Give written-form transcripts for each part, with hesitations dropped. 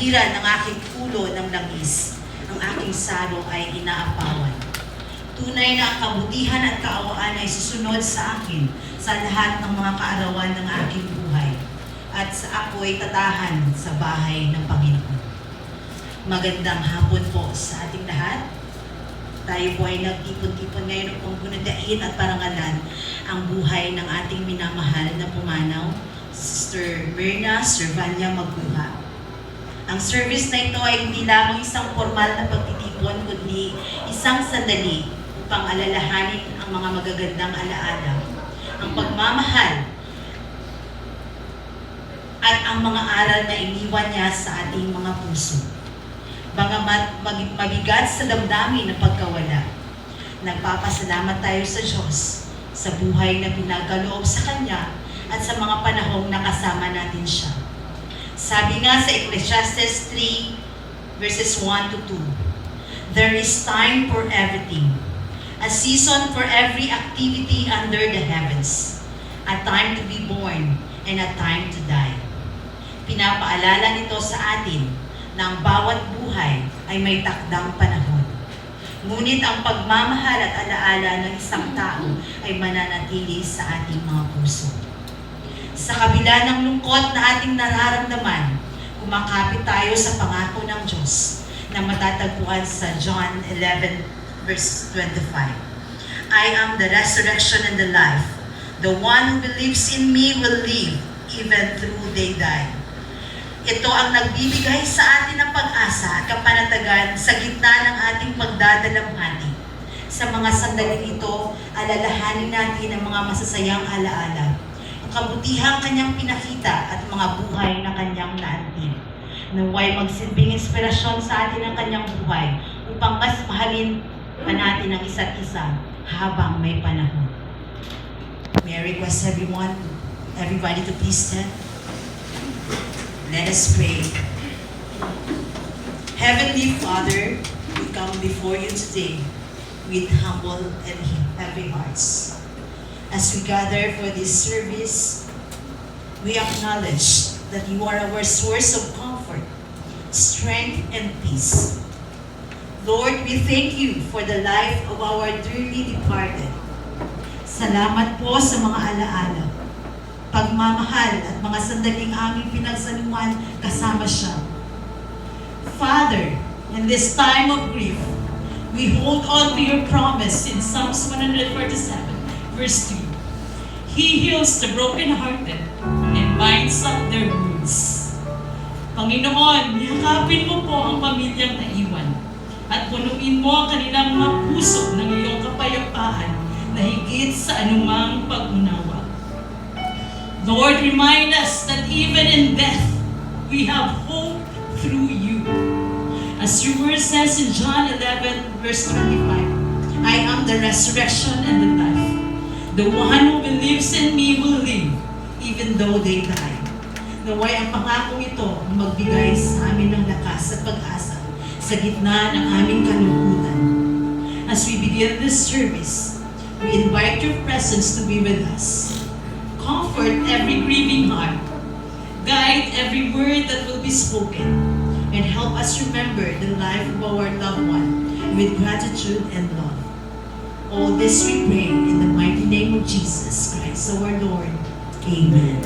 paligiran ng aking ulo ng langis. Ang aking salo ay inaapawan. Tunay na ang kabutihan at kaawaan ay susunod sa akin sa lahat ng mga kaarawan ng aking buhay. At sa ako'y tatahan sa bahay ng Panginoon. Magandang hapon po sa ating lahat. Tayo po ay nag-ipon-ipon ngayon upang gunadain at parangalan ang buhay ng ating minamahal na pumanaw, Sister Myrna Servania Maguha. Ang service na ito ay hindi lamang isang formal na pagtitipon, kundi isang sandali upang alalahanin ang mga magagandang alaala, ang pagmamahal, at ang mga aral na iniwan niya sa ating mga puso. Bagamat mabigat sa damdamin ng pagkawala, nagpapasalamat tayo sa Diyos sa buhay na pinagaloob sa Kanya at sa mga panahong nakasama natin siya. Sabi nga sa Ecclesiastes 3 verses 1 to 2, "There is time for everything, a season for every activity under the heavens, a time to be born and a time to die." Pinapaalala nito sa atin na ang bawat buhay ay may takdang panahon. Ngunit ang pagmamahal at alaala ng isang tao ay mananatili sa ating mga puso. Sa kabila ng lungkot na ating nararamdaman, kumakapit tayo sa pangako ng Diyos na matatagpuan sa John 11 verse 25. "I am the resurrection and the life. The one who believes in me will live even though they die." Ito ang nagbibigay sa atin ng pag-asa at kapanatagan sa gitna ng ating pagdadalamhati. Sa mga sandaling ito, alalahanin natin ang mga masasayang alaala, ang kabutihang kanyang pinakita at mga buhay na kanyang naantin. Naway magsilbing inspirasyon sa atin ang kanyang buhay upang mas mahalin pa natin ang isa't isa habang may panahon. May I request everybody to please stand. Let us pray. Heavenly Father, we come before you today with humble and heavy hearts. As we gather for this service, we acknowledge that you are our source of comfort, strength, and peace. Lord, we thank you for the life of our dearly departed. Salamat po sa mga alaala, pagmamahal at mga sandaling aming pinagsaluhan kasama siya. Father, in this time of grief, we hold on to your promise in Psalms 147, verse 2. "He heals the brokenhearted and binds up their wounds." Panginoon, yakapin mo po ang pamilyang naiwan at punuin mo ang kanilang mga puso ng iyong kapayapaan na higit sa anumang pag-unawa. Lord, remind us that even in death, we have hope through you. As your word says in John 11, verse 25, "I am the resurrection and the life. The one who believes in me will live, even though they die." Naway ang pangakong ito ang magbigay sa amin ng lakas at pag-asa sa gitna ng aming kalungkutan. As we begin this service, we invite your presence to be with us. Comfort every grieving heart. Guide every word that will be spoken. And help us remember the life of our loved one with gratitude and love. All this we pray in the mighty name of Jesus Christ, our Lord. Amen.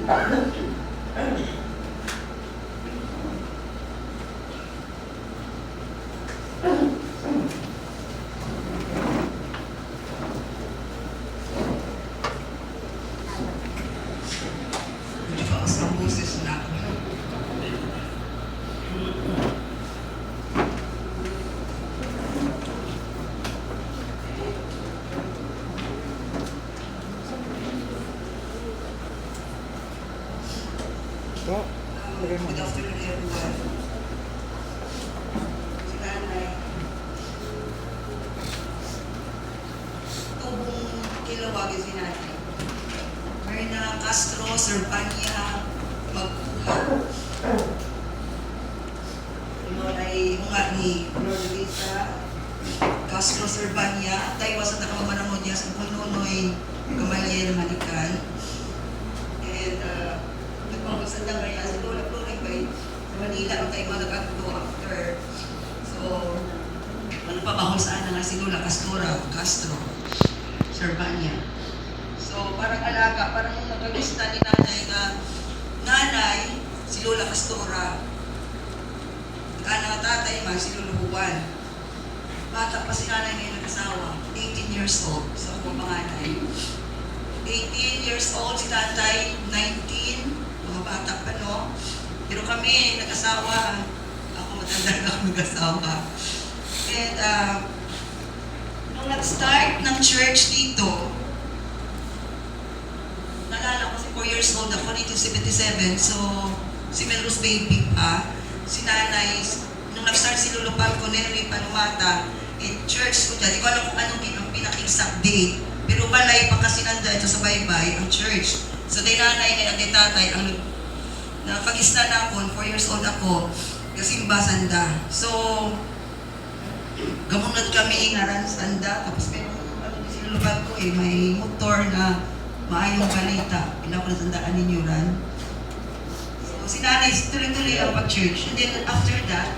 Lakas ng boses na. Good afternoon, everyone. Si Nanay, tubong kilawagin si Nanay. Merna Castro, Servania, Magpuha. Ay mga ni Lord Luisa, Castro, Servania, tayo sa takamamaramod niya sa Pununoy, Gamaliel, Manikan. And nagpapagsan lang kaya sa Lola Flory ba sa Manila, ang tayo mga nag-agto after. So, ano pa mahol saan na nga si Lola Castro, Servania. So, parang alaga, parang nakalista ni Nanay na Nanay, si Lola Castora. Ang tatay man, si Lolo Juan. Bata pa si Nanay ngayon nag-asawa, 18 years old. So, ako panganay. 18 years old, si tatay, 19. Mga bata pa, no? Pero kami, nag-asawa. Ako matanda na ako nag-asawa. And, nung nag-start ng church dito, nalala ko si 4 years old ako, 1977. So, si Melrose baby pa. Si Nanay, nung nag-start si Lolo Palco, Neri, Panumata, church ko dyan, di ko alam kung anong pinaka-exact date, pero balay pa kasi nanda ito sa baybay, ang church. So, di Nanay ngayon, di Tatay, ang napag-isna na ako, 4 years old ako, kasi sanda. So, gamunod kami ngaran sanda, tapos meron, si Lolo Palco may motor na maayong balita, pila ko natandaan ninyo ran. Si Nanay, tuloy-tuloy ang pag-church. And then after that,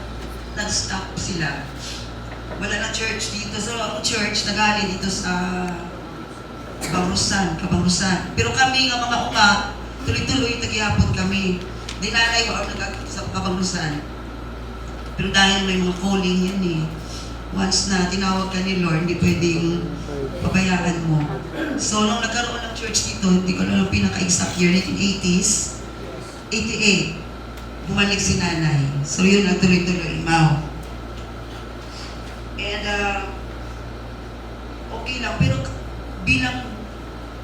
nag-stop sila. Wala na church dito. So ang church, nagali dito sa Kabangrusan. Pero kami nga mga uma, tuloy-tuloy, tagihapon kami. Di Nanay ko ang sa Kabangrusan. Pero dahil may mga calling yan eh. Once na tinawag ka ni Lord, hindi pwedeng pabayaan mo. So nung nagkaroon ng church dito, hindi ko alam pinaka-exact year, 1980s, 88, bumalik si Nanay. So yun ang tuloy-tuloy, Imaw. And okay lang, pero bilang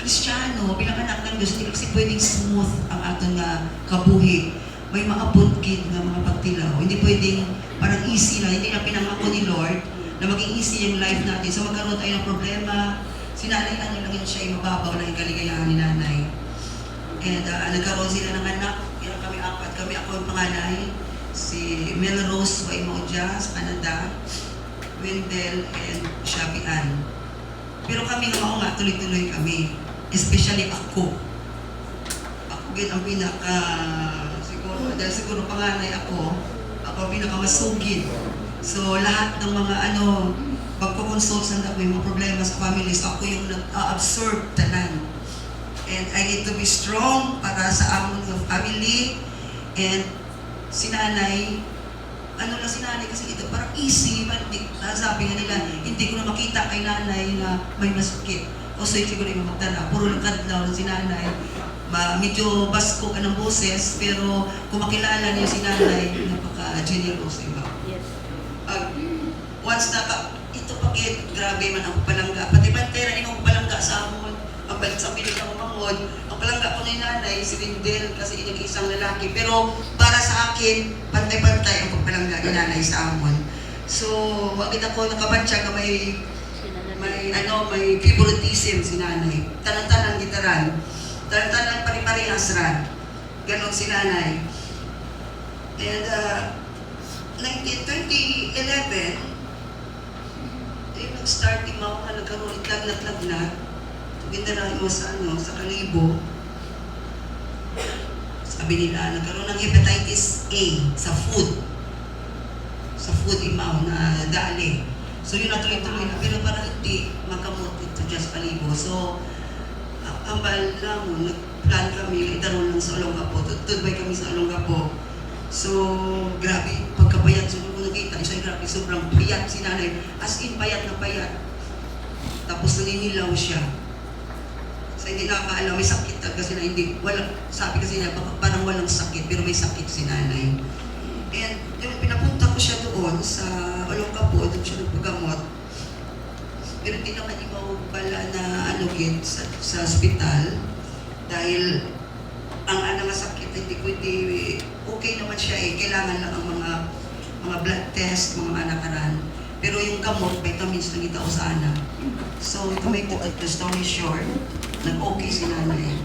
Kristiyano, bilang anak ng Diyos, hindi kasi pwedeng smooth ang aton nga kabuhi. May mga budgid nga mga pagtilaw. Hindi pwedeng parang easy lang. Hindi na pinangako ni Lord na maging easy yung life natin. So magkaroon tayo ng problema. Si Nanay, ano lang yun siya, mababaw lang yung kaligayahan ni Nanay. And nagkaroon sila ng anak. Kami apat. Kami ako ang panganay. Si Melrose Waimoja sa Canada. Wendell and Shabian. Pero kami nga tuloy-tuloy kami. Especially ako. Ako din ang pinaka, dahil siguro panganay ako ang pinakamasugid. So lahat ng mga pagko-consult sa may mga problema sa family, so ako yung nag-absorb tanan. And I need to be strong para sa amon ng family. And si Nanay, si Nanay kasi ito parang easy, sabi nga nila, hindi ko na makita kay Nanay na may masakit. O so siguro yung magtala, puro lang kadlaw si Nanay. Medyo basko ka ng boses, pero kung makilala niyo si Nanay, napaka-generous, diba? Yes. Once na ito pagit, grabe man ang palangga. Pati pantera, yung palangga sa amon, ang balik sa pilit ng umangod, ang palangga ko ni Nanay, si Wendell, kasi isang lalaki. Pero para sa akin, pantay-pantay ang pagpalangga ni Nanay sa amon. So, wakit ako nakabantya ka may favoritism si Nanay. Tanan-tanan gitaran. Tanan-tanan pari-parehas ran. Ganon si Nanay. And 2011, nag-start yung mga nagkaroon itlag-lag-lag. Ginarahin mo sa Kalibo. Sabi nila, nagkaroon ng hepatitis A sa food. Sa food imaw na dali. So yun natuloy-tuloy na, pero parang hindi makamot ito dyan sa Kalibo. So, ambal lang mo, nag-plan kami, itaron lang sa Olongapo, tutubay kami sa Olongapo. So, grabe, pagkapayat, so kung nakita, isa grabe, sobrang payat si nanay, as in payat na payat. Tapos naninilaw siya. So, hindi nakakaalam, may sakit kasi na hindi, sabi kasi niya, parang walang sakit, pero may sakit si nanay. And yung pinapunta ko siya doon sa Olongapo, doon siya nagpagamot. Pero hindi naman ibaw pala na sa ospital dahil ang nga sakit hindi pwede, okay naman siya kailangan lang ang mga blood test, mga nakaran. Pero yung gamot, vitamins lang itaw sana. So, to make the story short, nag-okay si nanay.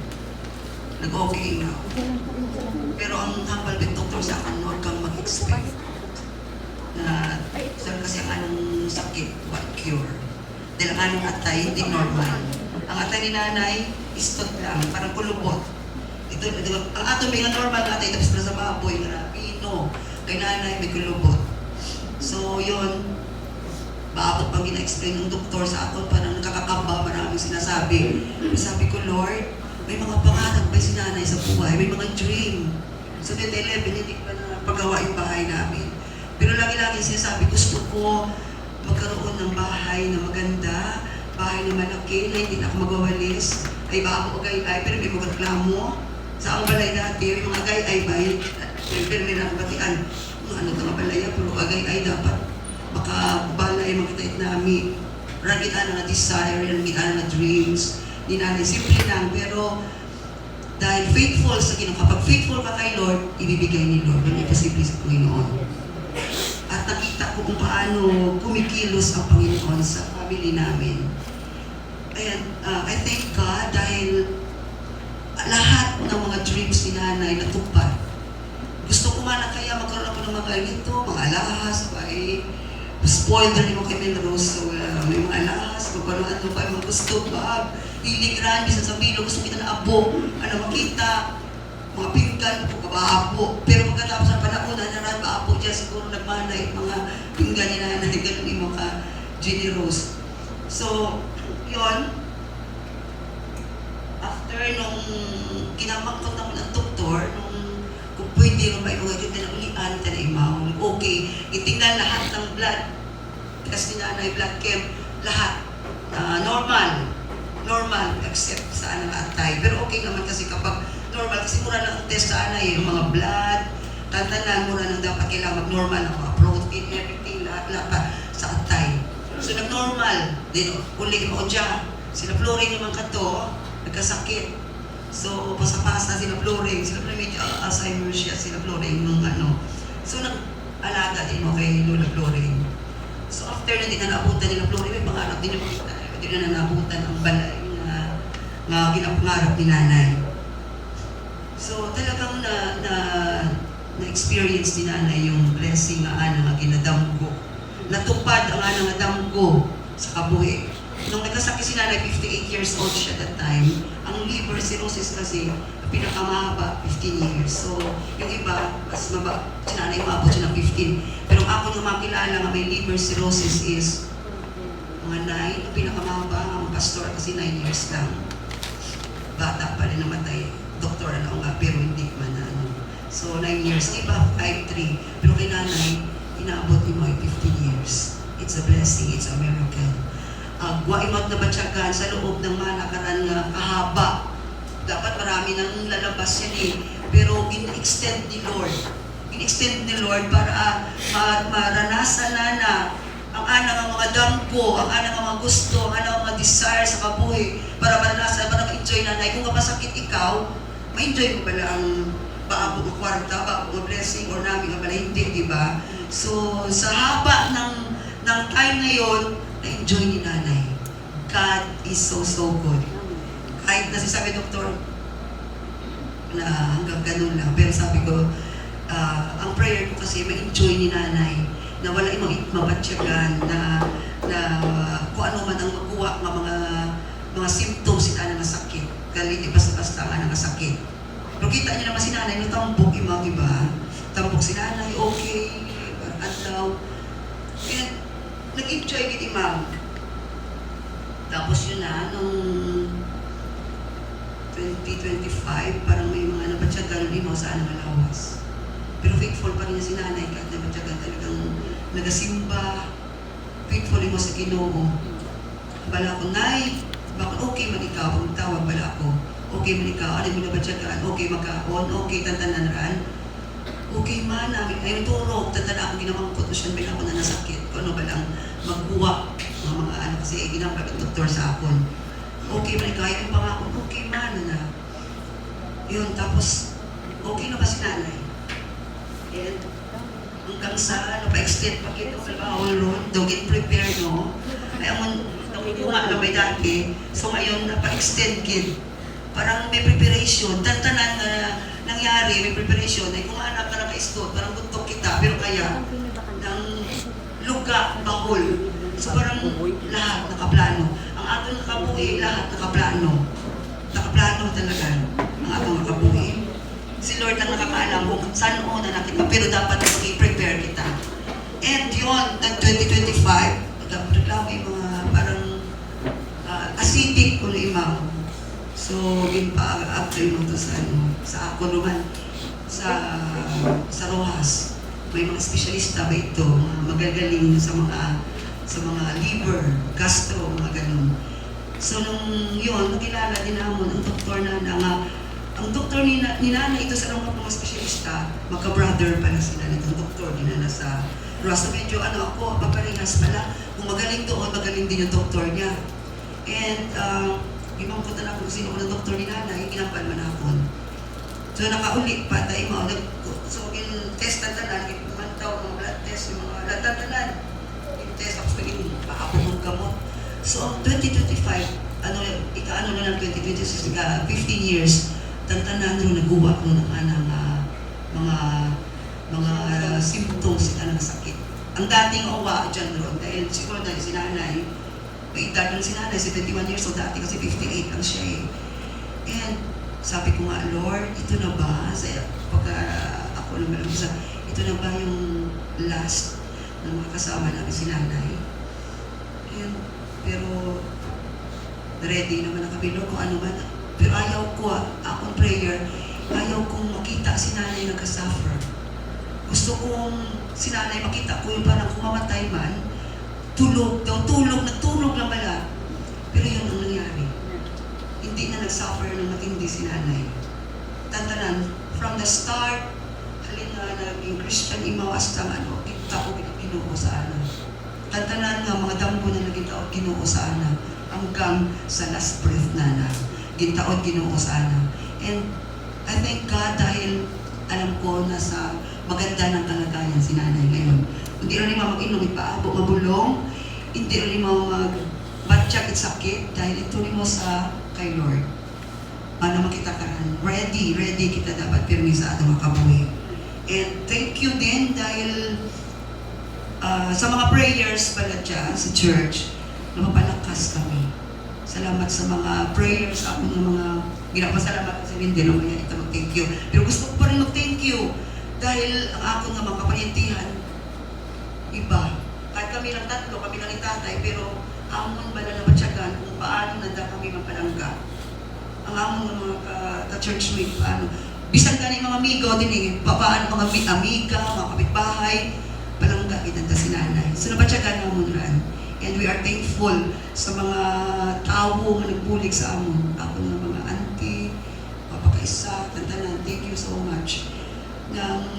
Nag-okay nga. Pero ang hambal ng doktor sa akin, huwag kang mag-expect na kasi ang anong sakit, what cure. Dahil ang anong atay, hindi normal. Ang atay ni nanay, istot lang, parang kulubot. Ang ato may nga normal na atay, tapos sa baboy, na pino. Kay nanay, may kulubot. So, yun, baabot pang gina-explain ng doktor sa akin, parang nakakakamba, maraming sinasabi. Sabi ko, Lord, may mga pangarap ba si nanay sa buhay? May mga dream. So, 2011, hindi pa na pagawa yung bahay namin. Pero lagi-lagi sinasabi, gusto ko magkaroon ng bahay na maganda, bahay na malaki, na hindi na ako magwawalis. Ay ba ako agay-ay, pero may mga reklamo. Sa ang balay dati, may mga agay-ay ba, pero may nakabatian. Ano ito nga balay, pero agay-ay dapat baka balay magkatayit namin. Ragita na nga desire, ragita na nga dreams. Ni nanay, simple lang, pero dahil faithful sa Ginoo, kapag faithful ka kay Lord, ibibigay ni Lord. Yung imposible sa Panginoon. At nakita ko kung paano kumikilos ang Panginoon sa family namin. And I thank God dahil lahat ng mga dreams ni nanay natupad. Gusto ko man na kaya magkaroon ako ng mga ganito, mga alahas, spoiled rin mo kay Melrose, so may mga alahas, magkaroon ano pa, mga gusto, bag, hiligran, bisan sa bilo, gusto kita na abo, makita, mga pinggan, kabaabo. Pero pagkatapos ng panahon, naran baabo dyan, siguro nagmanay, mga pinggan ni nanay, ganun yung mga generous. So, yun, after nung kinamangkot ako ng doktor, nung kung pwede mo ba yung mga na ulian, na imaw, okay, itingnan lahat ng blood, kasi nanay, blood chem, lahat, normal, except sa anang atay. Pero okay naman kasi kapag normal, kasi mura lang ang test sa anay, yung mga blood, tantanan, mura lang dapat kailangan mag-normal, ang mga protein, everything, lahat pa sa atay. So nag-normal, din uli mo dyan, sila fluorine naman kato, nagkasakit. So pasa-pasa sila fluorine medyo Alzheimer's siya, sila fluorine nung ano. So nag-alaga din mo kay Lola Fluorine. So after na din na naabutan nila fluorine, may pangarap din yung hindi na naabutan ang balay na ginapangarap ni nanay. So talagang na-experience ni nanay yung blessing nga nga ginadamgo. Natupad ang nga damgo sa kabuhi. Nung nagkasakit si nanay, 58 years old siya that time. Ang liver cirrhosis kasi, pinakamahaba, 15 years. So, yung iba, mas maba, si nanay umabot siya ng 15. Pero ako nung makilala nga may liver cirrhosis is mga 9, ang pinakamahaba, ang pastor kasi 9 years lang. Bata pa rin namatay. Doktor ano nga, pero hindi man ano. So, 9 years. Iba, 5'3". Pero kay nanay, inaabot ni mga 15 years. It's a blessing, it's a miracle. Guaimot na batyagan sa loob ng manakaran na kahaba. Dapat marami nang lalabas yan Pero in-extend ni Lord. In-extend ni Lord para maranasan na ang anang mga dampo, ang anang mga gusto, ang anang mga desire sa kabuhi para maranasan, para ma-enjoy nanay. Kung kapasakit ikaw, ma-enjoy mo ba lang baabo ng kwarta, baabo ng blessing, or namin nga pala hindi, di ba? So, sa haba ng time na yun, na-enjoy ni nanay. God is so good. Kahit nasasabi doktor na hanggang ganun lang, pero sabi ko, ang prayer ko kasi ma-enjoy ni nanay na wala imong mabatsyagan na kung ano man ang magawa ng mga symptoms sila nga sakit. Galit, basta-basta nga sakit. Pero kita niyo naman si nanay, natambok imang iba. Tambok si nanay, okay, adlaw. And nag-enjoy gid imam. Tapos yun na, nung 2025, parang may mga nabatsyagan ni mo saan malawas. Pero faithful pa rin na si nanay kahit nabatsyagan talagang nagasimba, faithful mo sa Ginoo. Bala ko, Nay, bakit okay man ikaw? Pag tawag bala ko, okay man ikaw, ano mo nabatsyagan, okay magkaon, okay tantanan ran. Okay man, ay turog, tatala ako ginamangkot ko siya, bala ko na nasakit, kung ano ba lang magbuwak ng mga ano, kasi ginamang doktor sa akon. Okay man ikaw, yung pangako, okay man na. Yun, tapos, okay na ba si nanay? And, hanggang sa, pa-extend pa kita, don't get prepared, no? Ay, amon, nakukuha na may dati, so ngayon, pa-extend kid. Parang may preparation, tantanan na nangyari, may preparation, ay kung anak ka na ka-istot, parang buntok kita, pero kaya, ng luga, bahol. So parang lahat nakaplano. Ang atong nakabuhi, lahat nakaplano. Nakaplano talaga ang atong nakabuhi. Si Lord ang nakakaalam kung saan na nakita, pero dapat mag-prepare kita. And yun, ng 2025, nagreklamo yung mga parang acidic kung imaw. So, yun pa, after mo to sa ako naman, sa Rojas, may mga espesyalista ba ito, mga magagaling sa mga liver, gastro, mga ganun. So, nung yun, nakilala din naman ang doktor na ang doktor ni Nana, ito sa mga espesyalista, magka-brother pala sila nitong doktor, dinala sa Rojas. Medyo ako, paparehas pala, kung magaling doon, magaling din yung doktor niya. And, ibang ko na kung sino ko ng doktor ni Nana, ginapal man ako. So, nakaulit pa, tayo mo, so, in-test na tanan, ipumantaw, mga blood test, yung mga lahat test ako yung paapong gamot. So, 2025, ika-ano na ng 2026, ika 15 years, tantanan rin nagawa ko ng mga symptoms ng sakit. Ang dating awa dyan ron, dahil siguro dahil si nanay, may edad ng si nanay, 71 years old, dati kasi 58 lang siya eh. And sabi ko nga, Lord, ito na ba? Pagka ako naman lang sa, ito na ba yung last ng mga kasama namin si nanay? And, pero ready naman ang kabilo kung ano man. Pero ayaw ko, akong prayer, ayaw kong makita si nanay nagka-suffer. Gusto kong si nanay makita ko yung parang kumamatay man, nagtulog lang pala. Pero yun ang nangyari. Hindi na nag-suffer ng matindi si nanay. Tantanan, from the start, halina naging Christian imawas ng kita ko Ginoo sa ana. Tantanan nga mga dambo na nagitaot Ginoo sa ana. Hanggang sa last breath na gintaod Ginoo sa ana. And I thank God dahil alam ko na sa maganda ng kalagayan si nanay ngayon. Hindi rin mo mag-inom, ipaabo, mabulong. Hindi rin mo mag-batyak at sakit dahil ito rin mo sa kay Lord. Para makita ka rin. Ready kita dapat pirmi sa atong makabuhi. And thank you din dahil sa mga prayers pala dyan sa church, napapalakas kami. Salamat sa mga prayers, ako ng mga ginapasalamat ko sa hindi naman yan ito mag-thank you. Pero gusto ko pa rin mag-thank you dahil ang ako nga mga kapanitinhan, iba. Kahit kami lang tatlo, kami lang itatay, pero amon bala na matyagan kung paano nanda kami mapalangga. Ang amon ng mga ka-churchmate, paano. Bisan ka ng mga amigo din eh, paano mga amiga, mga kapitbahay, palangga kinanta si nanay. So napatyagan namon ran. And we are thankful sa mga tao na nagbulig sa amon. Ako ng mga auntie, papakaisa, tantanan, thank you so much.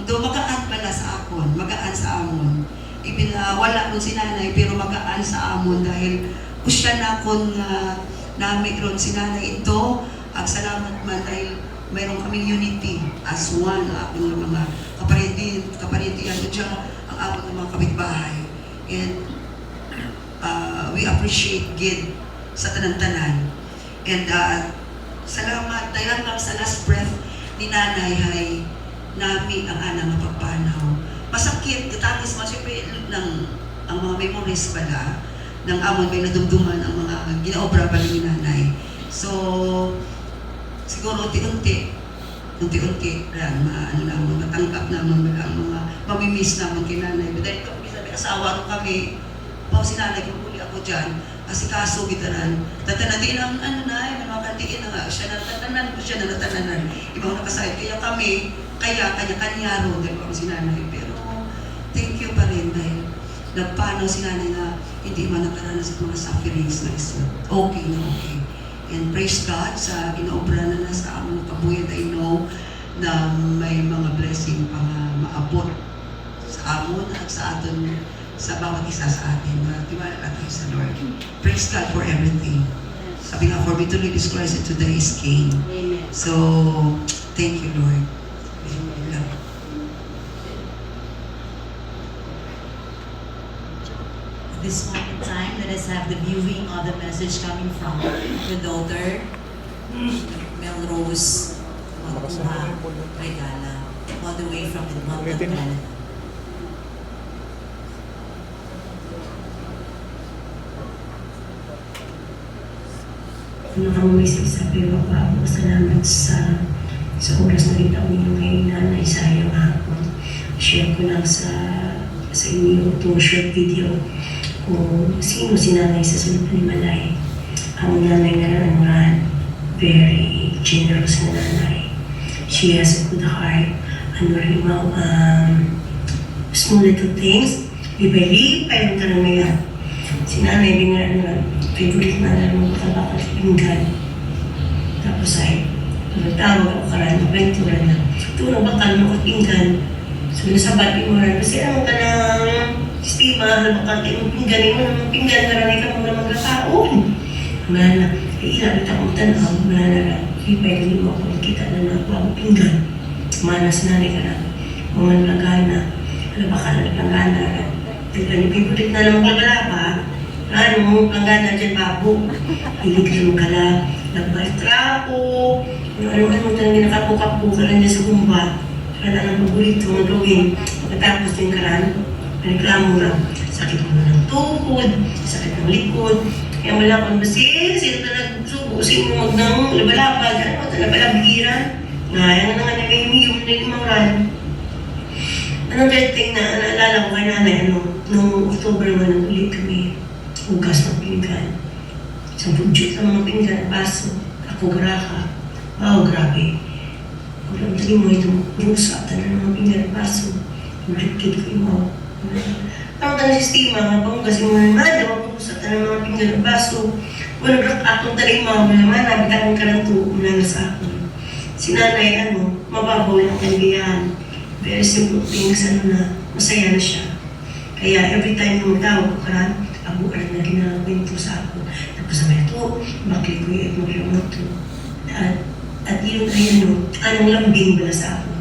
Do magaan pala sa akon, magaan sa amon. Even wala nun si nanay, pero magaan sa amon dahil usya na akon nami ron si nanay ito. Salamat man dahil mayroon kaming unity as one, ako ng mga kaparitihan dyan, ang ako ng mga kapitbahay. And we appreciate God sa tanan-tanan. And salamat dahil hanggang sa last breath ni nanay ay nami ang anang mapagpanaw. Masakit, katapos mo siyempre ang mga memories pala ng amon may nadumduman ang mga ginaobra pala ni nanay. So, siguro unti-unti lang, matanggap naman ang mga mamimiss naman kay nanay. But dahil kami sabi, asawa rin kami, si nanay, kung uli ako dyan, kasi kaso gitaran, tatanatin ang may mga diin na nga, siya natatanan ko, siya natatanan. Ibang nakasakit. Kaya kami, kanya-kanya ro, dahil ang sinanay. Pero, thank you pa rin dahil nagpanaw si nanay na hindi man nakaranas sa mga sufferings na isa. Okay na okay. And praise God sa inaobra na sa among kabuyan. I know na may mga blessing pa maabot sa amon at sa aton sa bawat isa sa atin. Tiwala natin sa Lord. Praise God for everything. Sabi nga, for me to live is Christ and today is gain. Amen. So, thank you, Lord. Amen. At this point in time, let us have the viewing of the message coming from the daughter, Melrose Magkuha Regala, all the way from Edmonton, Canada. Nakamumisip sa pero ako salamat sa oras na rin ako ngayon na naisayang hapon. Share ko lang sa inyo itong short video kung sino si nanay sa sunod ni Malay. Ang nanay na naman, very generous na nanay. She has a good heart. Ano rin mo, small little things. Libre, parang ka na ngayon. Si nanay din nga, favorite na alam mo bakal pinggan. Tapos ay, nagtawag ako karaan, magventura na. Ito na bakal mo pinggan. So, nasabati mo rin. Kasi ano ka ng stima, na bakal kayo pinggan. Imo naman pinggan, marami ka mga magkakaon. Wala na. Ilapit akong tanaw, wala na lang. Pwede mo ako, kita na na ako ang pinggan. Manas na rin ka na. Mga nalagana. Ano bakal na nalagana. Tignan yung favorite na lang maglabalaba. Ano, planggana dyan babo. Hilig ka lang. Nagbatrapo. Ano talaga nakapukapo ka lang dyan sa gumba. Kaya ang paborito ng gawin. Pagkatapos yung karan, reklamo lang. Sakit mo ng tuhod, sakit ng likod. Kaya wala kang basin, sino na nagsubo, sino magnang labalabad. Ano ito, labalabigiran. Ngayon na nga nag-imiyom na yung mga anong dating na naalala ko kay nanay, noong October 1, ulit kami. Hugas ng pinggan. Isang budget ng mga pinggan, baso. Ako graka. Wow, grabe. Kung tali mo itong rusa, tanan ng mga pinggan, baso. Rikid ko yung wow. Parang ka ng sistema, nga pang kasi mo naman, daw ako rusa, tanan ng mga pinggan, baso. Kung akong tali mo, naman, nabit akong karanto, umulala sa akin. Si nanay, mababaw ng kaligayahan. Very simple things, masaya na siya. Kaya every time na magtawag ko karan, abuan na ginakwento sa ako. Tapos sabi ito, bakit ko yung maglamot to? At yun ay anong lambing bala sa ako.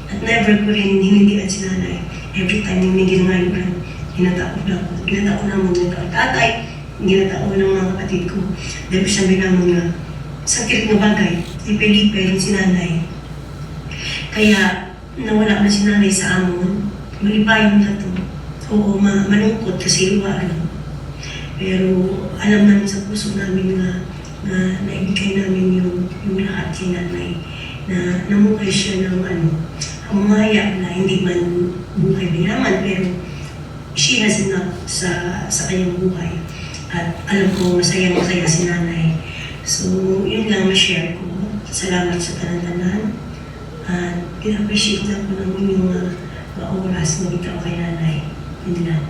At never ko rin hinindihan si nanay. Every time yung may ginangayon, ginatao na ako. Ginatao na mo ng tatay, ginatao ng mga kapatid ko. Dahil sabi naman nga, sa kilit na bagay, ipilipay rin si nanay. Kaya nawala na si nanay sa amon, malibayon na to. Oo, malungkot kasi iwaran. Pero alam namin sa puso namin na naibigay namin yung lahat kay nanay. Na namukay siya ng humaya na hindi man buhay binaman, pero she has enough sa kanyang buhay. At alam ko masaya si nanay. So, yun lang ma-share ko. Salamat sa tanan-tanan. At pina-appreciate na ko ng inyong oras na ikaw kay nanay. Hindi lang.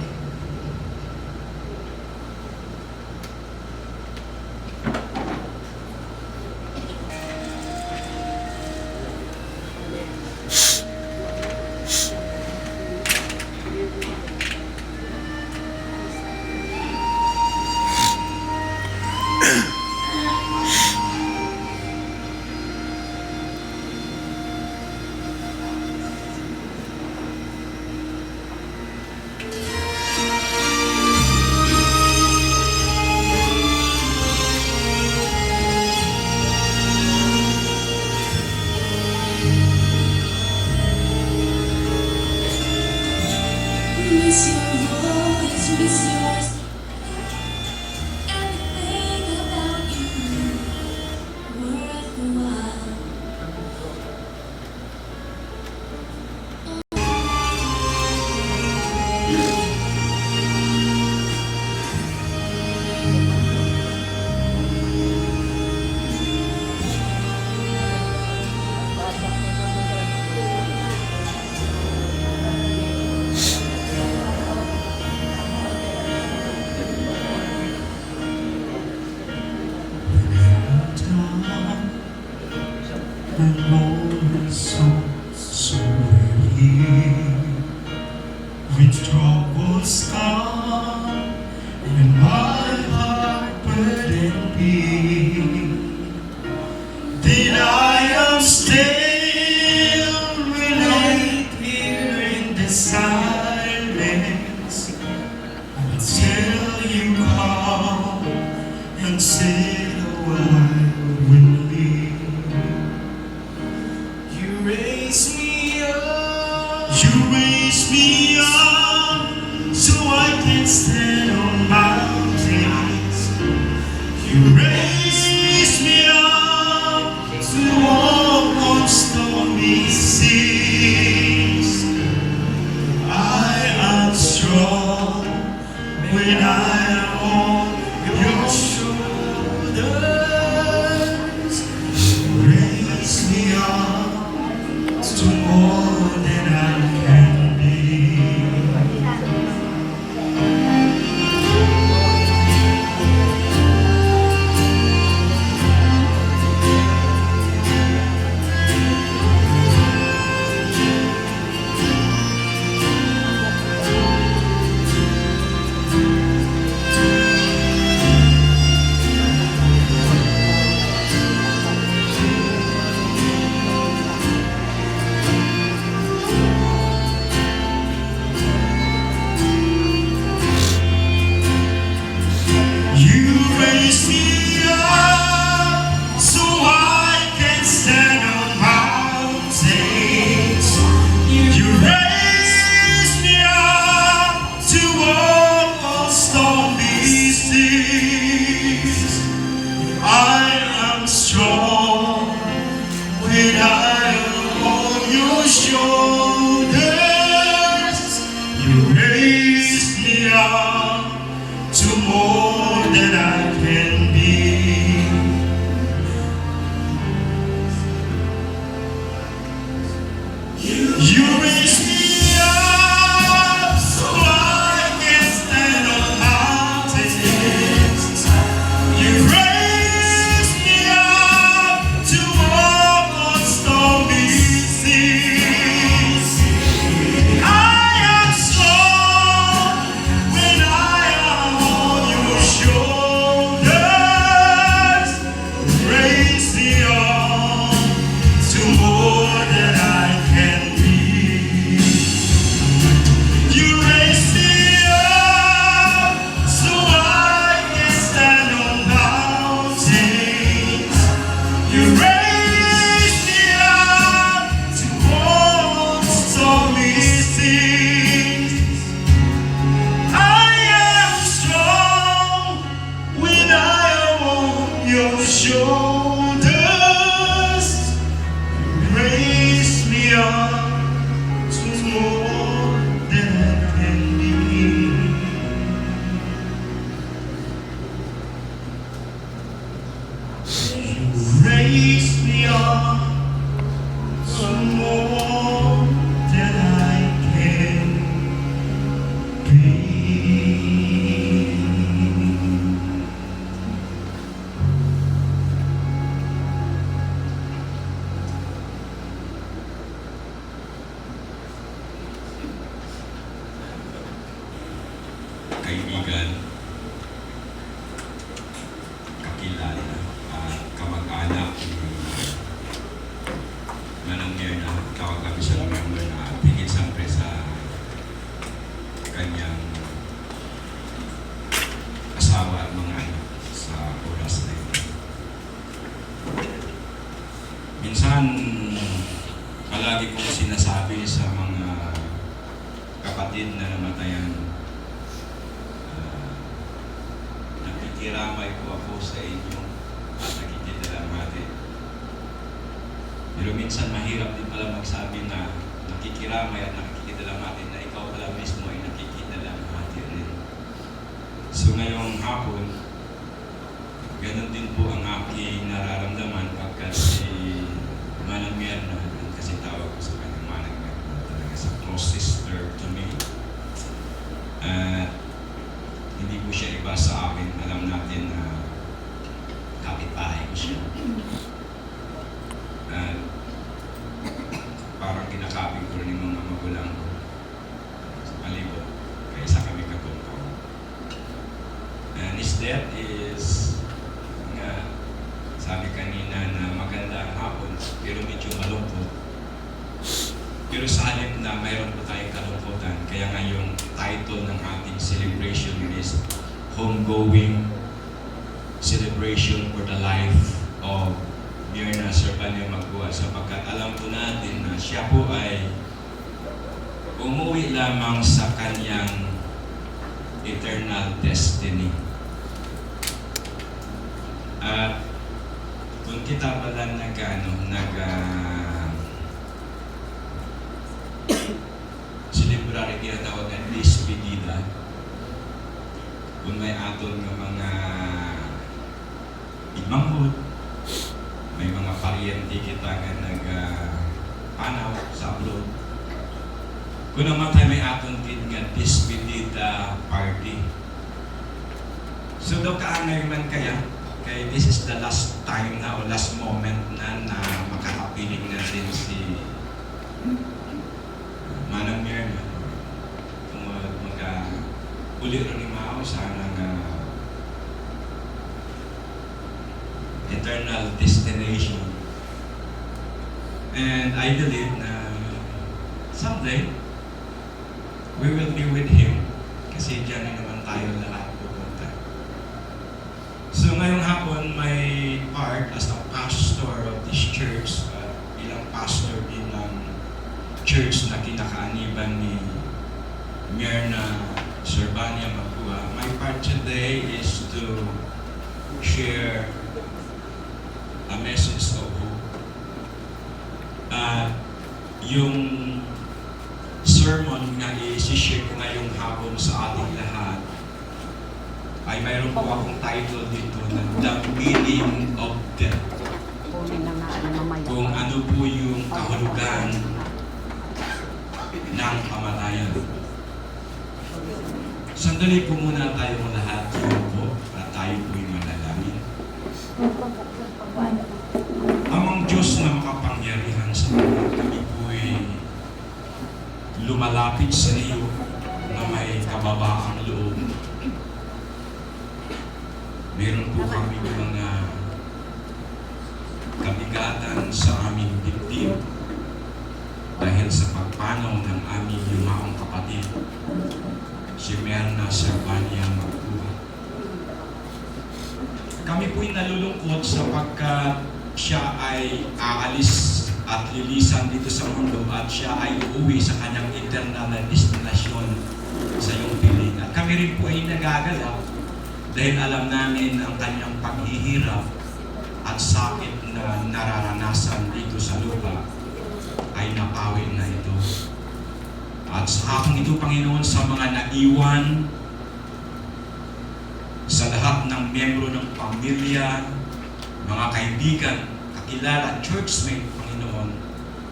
and lonely souls so weary. When troubles come and my heart burden be, then I am still relate here in the silence until you come and sit a while with me. You raise me up. You raise me up so I can stand on mountains. You raise me up to walk on stormy seas. I am strong when I am on your shoulders. Raise me up to more than I can be. You raise me up so I can stand on mountains. You raise me up to walk on stormy seas. I am strong when I am on your shoulders. You raise me up to more than I can be. You raise me up so I can stand on mountains. You raise me up to walk on stormy seas. I am strong when I am on your shoulders. Raise me up to more than I can be. You raise me up so I can stand on mountains. You raise me up to walk stormy seas. I am strong when I am on your shoulders. Raise me up to more than I can be. You raise me up to more than I can be. Kaibigan, kakilala, at kamag-anak ni Manang Myrna. Tawag kami sa November na higit siyempre sa kanyang asawa at mga anak sa oras na ito. Minsan, palagi kong sinasabi sa mga kapatid na namatayan, nakikiramay po ako sa inyo at nakikidalamhati. Pero minsan mahirap din pala magsabi na nakikiramay at nakikidalamhati na ikaw pala mismo ay nakikidalamhati rin. So ngayong hapon, ganun din po ang aking nararamdaman pagkat si Manang Myrna, kasi tawag ko sa kanyang Manang Myrna, talaga sa close sister to me. Hindi po siya iba sa akin. Alam natin na kapitbahay ko siya. At siguro ni mga magulang ko sa palibot kaysa kami kapungko. And his death is nga sabi kanina na maganda ang hapon pero medyo malungkot. Pero sa halip na mayroon po tayong kalungkutan, kaya nga yung title ng ating celebration is Homegoing Celebration for the Life of Myrna Servania Magua, sapagkat alam po natin na siya po ay umuwi lamang sa kanyang eternal destiny. At kung kita pala celebrar ang ginatawag na despedida, kung may aton ng mga igmanghod, may mga paryente kita nga nagpanaw sa abroad. Kung naman tayo may aton din nga despedida party. So daw kaangay man kaya, kaya this is the last time na o last moment na makakapiling natin si Manang Myrna. Kung uli rin ni Mao, sana nga eternal destination. And I believe na someday we will be with Him kasi dyan na naman tayo lahat pupunta. So ngayong hapon, my part as a pastor of this church, bilang pastor din ng church na kinakaaniban ni Myrna Servania Magua, my part today is to share a message of hope. Yung sermon na i-share ko ngayong hapon sa ating lahat ay mayroon po akong title dito na The Meaning of Death. Kung ano po yung kahulugan ng kamatayan. Sandali po muna tayong lahat po at tayo po'y manalangin. Amang Diyos na makapangyarihan sa mga kami po'y lumalapit sa iyo na may kababaang loob. Meron po kami mga kabigatan sa aming dibdib dahil sa pagpanaw ng aming yumaong kapatid, si Myrna Servania Magua. Kami po'y nalulungkot sapagkat siya ay aalis at lilisan dito sa mundo at siya ay uuwi sa kanyang eternal na destinasyon sa iyong piling. At kami rin po ay nagagalak dahil alam namin ang kanyang paghihirap at sakit na nararanasan dito sa lupa ay napawi na ito. At sa aking ito, Panginoon, sa mga naiwan, sa lahat ng miyembro ng pamilya, mga kaibigan, kakilala, churchmate, Panginoon,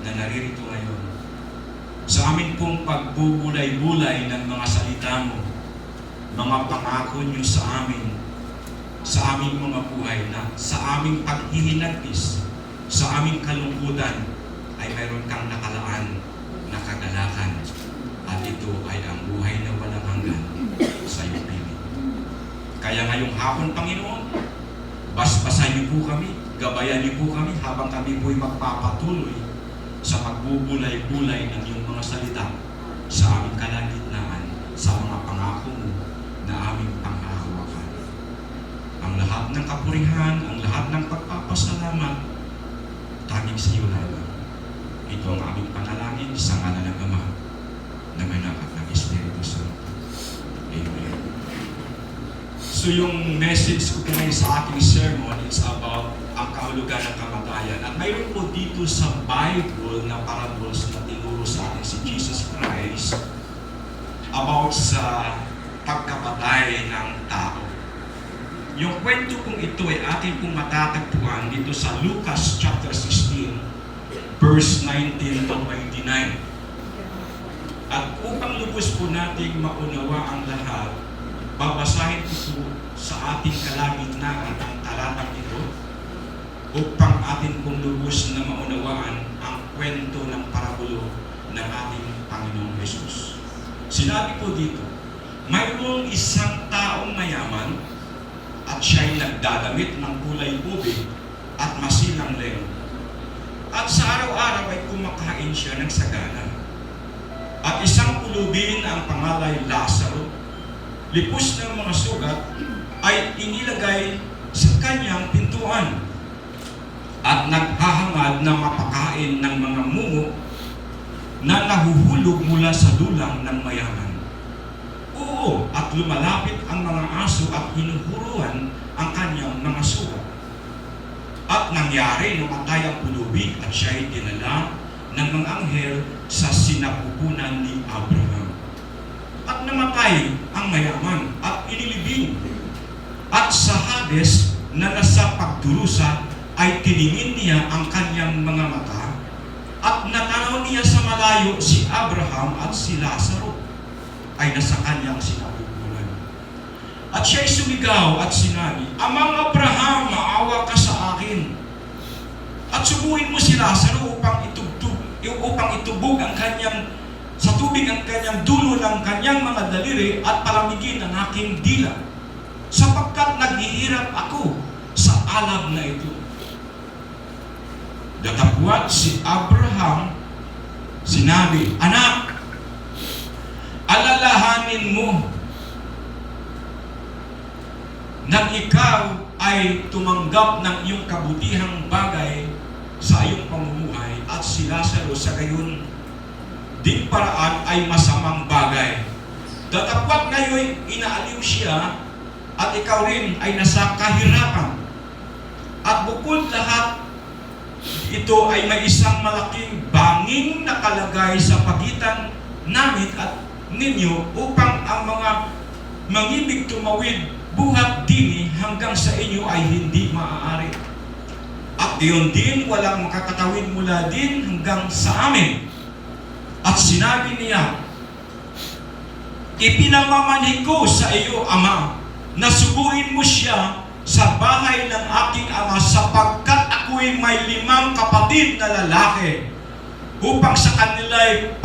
na naririto ngayon. Sa amin pong pagbubulay-bulay ng mga salita mo, mga pangako niyo sa amin, sa aming mga buhay na sa aming paghihinagpis, sa aming kalungkutan, ay mayroon kang nakalaan na kagalakan. At ito ay ang buhay na walang hanggan sa iyong piling. Kaya ngayong hapon, Panginoon, basbasan niyo po kami, gabayan niyo po kami habang kami po'y magpapatuloy sa pagbubulay-bulay ng iyong mga salita sa aming kalagitnaan, sa mga pangako mo na aming panghahawakan. Ang lahat ng kapurihan, ang lahat ng pagpapasalamat, tanging sa iyo lamang. Ito ang aming panalangin sa ngalan ng Ama, ng Anak at ng Espiritu Santo. Amen. So yung message ko ngayon sa aking sermon is about ang kahulugan ng kamatayan. At mayroon po dito sa Bible na parables na tinuro sa atin si Jesus Christ about sa pagkapatay ng tao. Yung kwento kong ito ay ating pong matatagpuan dito sa Lucas chapter 16 verse 19 to 29. At upang lubos po nating maunawa ang lahat, babasahin ko sa ating kalagitnaan ang talatang ito upang atin pong lubos na maunawaan ang kwento ng parabulo ng ating Panginoong Hesus. Sinabi po dito, mayroong isang taong mayaman at siya'y nagdadamit ng kulay ube at masilang leno. At sa araw-araw ay kumakain siya ng sagana. At isang pulubin ang pangalay Lazaro, lipos ng mga sugat, ay inilagay sa kanyang pintuan at naghahangad na mapakain ng mga mumo na nahuhulog mula sa dulang ng mayaman. Oo, at lumalapit ang mga aso at hinuhuruan ang kanyang mga sugat. At nangyari, namatay ang pulubi at siya'y dinala ng mga anghel sa sinapupunan ni Abraham. At namatay ang mayaman at inilibing. At sa Hades na nasa pagdurusa ay tiningin niya ang kanyang mga mata at natanaw niya sa malayo si Abraham at si Lazaro ay nasa kanyang sinapupunan. At siya'y sumigaw at sinabi, Amang Abraham, maawa ka sa akin. At subuhin mo si Lazaro upang itubog ang kanyang sa tubig ang kanyang dulo ng kanyang mga daliri at palamigin ang aking dila, sapagkat naghihirap ako sa alab na ito. Datapwat si Abraham, sinabi, Anak, alalahanin mo na ikaw ay tumanggap ng iyong kabutihang bagay sa iyong pamumuhay at si Lazaro sa gayon ding paraan ay masamang bagay. Datapwat ngayon inaaliw siya at ikaw rin ay nasa kahirapan. At bukod lahat, ito ay may isang malaking banging nakalagay sa pagitan namin at ninyo upang ang mga mangibig tumawid buhat dini hanggang sa inyo ay hindi maaari. At diyon din walang makakatawid mula din hanggang sa amin. At sinabi niya, Ipinamamanhig ko sa iyo, Ama, na subuin mo siya sa bahay ng aking ama sapagkat ako'y may 5 kapatid na lalaki upang sa kanila'y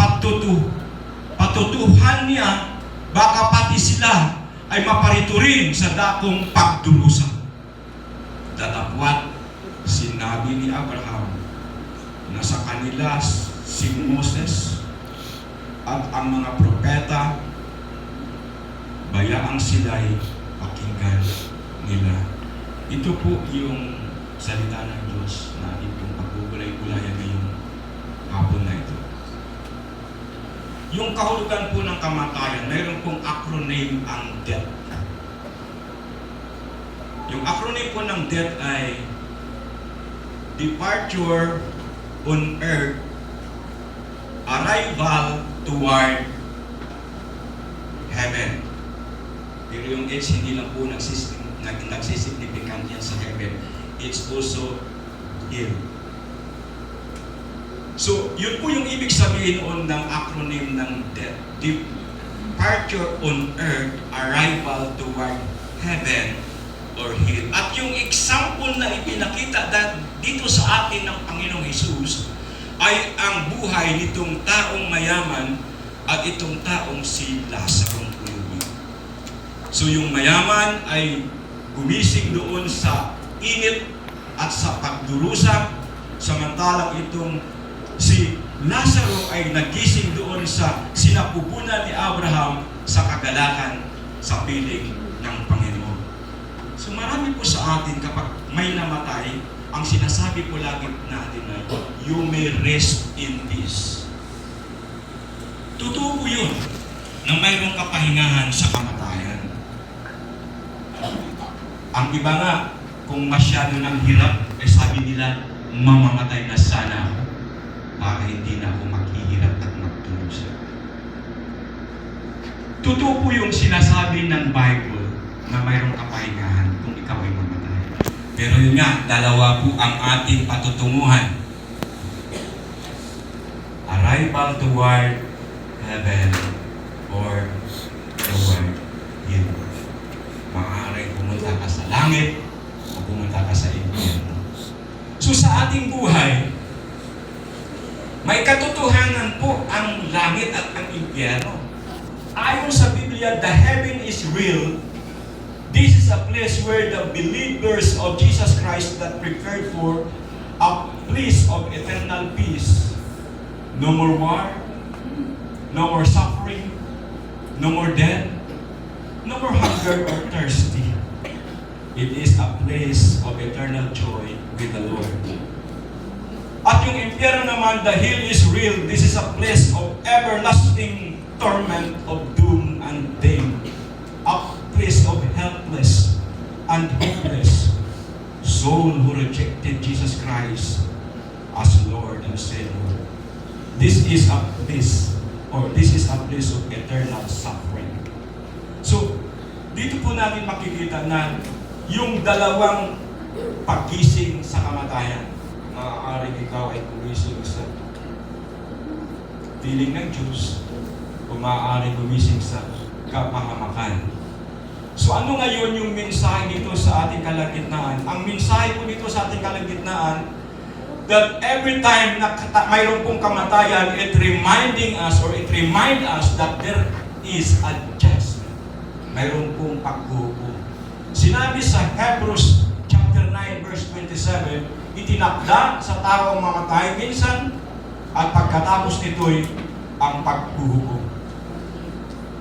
patutuhan niya, baka pati sila ay maparito rin sa dakong pagdurusa. Datapwat, sinabi ni Abraham na sa kanila si Moses at ang mga propeta, bayaang sila'y pakinggan nila. Ito po yung salita ng Diyos na ating pong pagbubulay-bulayan ngayong hapon na ito. Yung kahulugan po ng kamatayan, mayroon pong acronym ang death. Yung acronym po ng death ay Departure on Earth, Arrival toward Heaven. Pero yung H hindi lang po nagsisignificant yan sa heaven. It's also here. So, yun po yung ibig sabihin noon ng acronym ng death. Departure on earth, arrival toward heaven or hell. At yung example na ipinakita dito sa atin ng Panginoong Hesus ay ang buhay nitong taong mayaman at itong taong si Lazaro. So yung mayaman ay gumising doon sa init at sa pagdurusa, samantalang itong si Lazaro ay nagising doon sa sinapupunan ni Abraham sa kagalakan sa piling ng Panginoon. So marami po sa atin kapag may namatay, ang sinasabi po lagi natin ay, you may rest in peace. Totoo po yun na mayroong kapahingahan sa kamatayan. Ang iba nga, kung masyado ng hirap, sabi nila, mamamatay na sana ako para hindi na ako maghihirap at magdurusa. Totoo po yung sinasabi ng Bible na mayroong kapahingahan kung ikaw ay mamatay. Pero yun nga, dalawa po ang ating patutunguhan. Arrival toward heaven or toward hell. Maaaring pumunta ka sa langit o pumunta ka sa impyerno. So sa ating buhay, may katotohanan po ang langit at ang impyerno. Ayon sa Biblia, the heaven is real. This is a place where the believers of Jesus Christ that prepared for a place of eternal peace. No more war, no more suffering, no more death, no more hunger or thirsty. It is a place of eternal joy with the Lord. At yung impyerno naman, the hell is real. This is a place of everlasting torment of doom and pain. A place of helpless and hopeless soul who rejected Jesus Christ as Lord and Savior. This is a place of eternal suffering. So, dito po natin makikita na yung dalawang paggising sa kamatayan. Maaaring ikaw ay gumising sa piling ng Diyos o maaaring gumising sa kapahamakan. So ano ngayon yung mensahe nito sa ating kalagitnaan? Ang mensahe po nito sa ating kalagitnaan, that every time na mayroon pong kamatayan, it remind us that there is a judgment. Mayroon pong paghuhukom. Sinabi sa Hebrews chapter 9 verse 27, itinakda sa tao ang mamatay minsan at pagkatapos nito'y ang paghuhukom.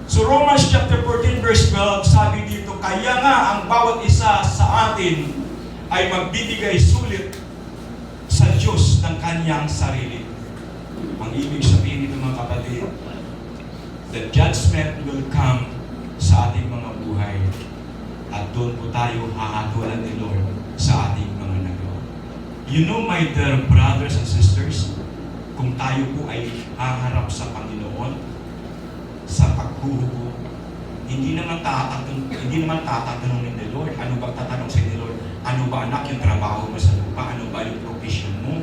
So Romans chapter 14 verse 12, sabi dito, kaya nga ang bawat isa sa atin ay magbibigay sulit sa Diyos ng kanyang sarili. Ang ibig sabihin nito mga kapatid, the judgment will come sa ating mga buhay at doon po tayo hahatulan ni Lord sa ating mga nagawa. You know my dear brothers and sisters, kung tayo po ay haharap sa Panginoon sa paghuhukom, hindi naman tatanungin ni Lord. Ano ba tatanong sa ni Lord? Ano ba anak yung trabaho mo sa lupa? Ano ba yung profession mo?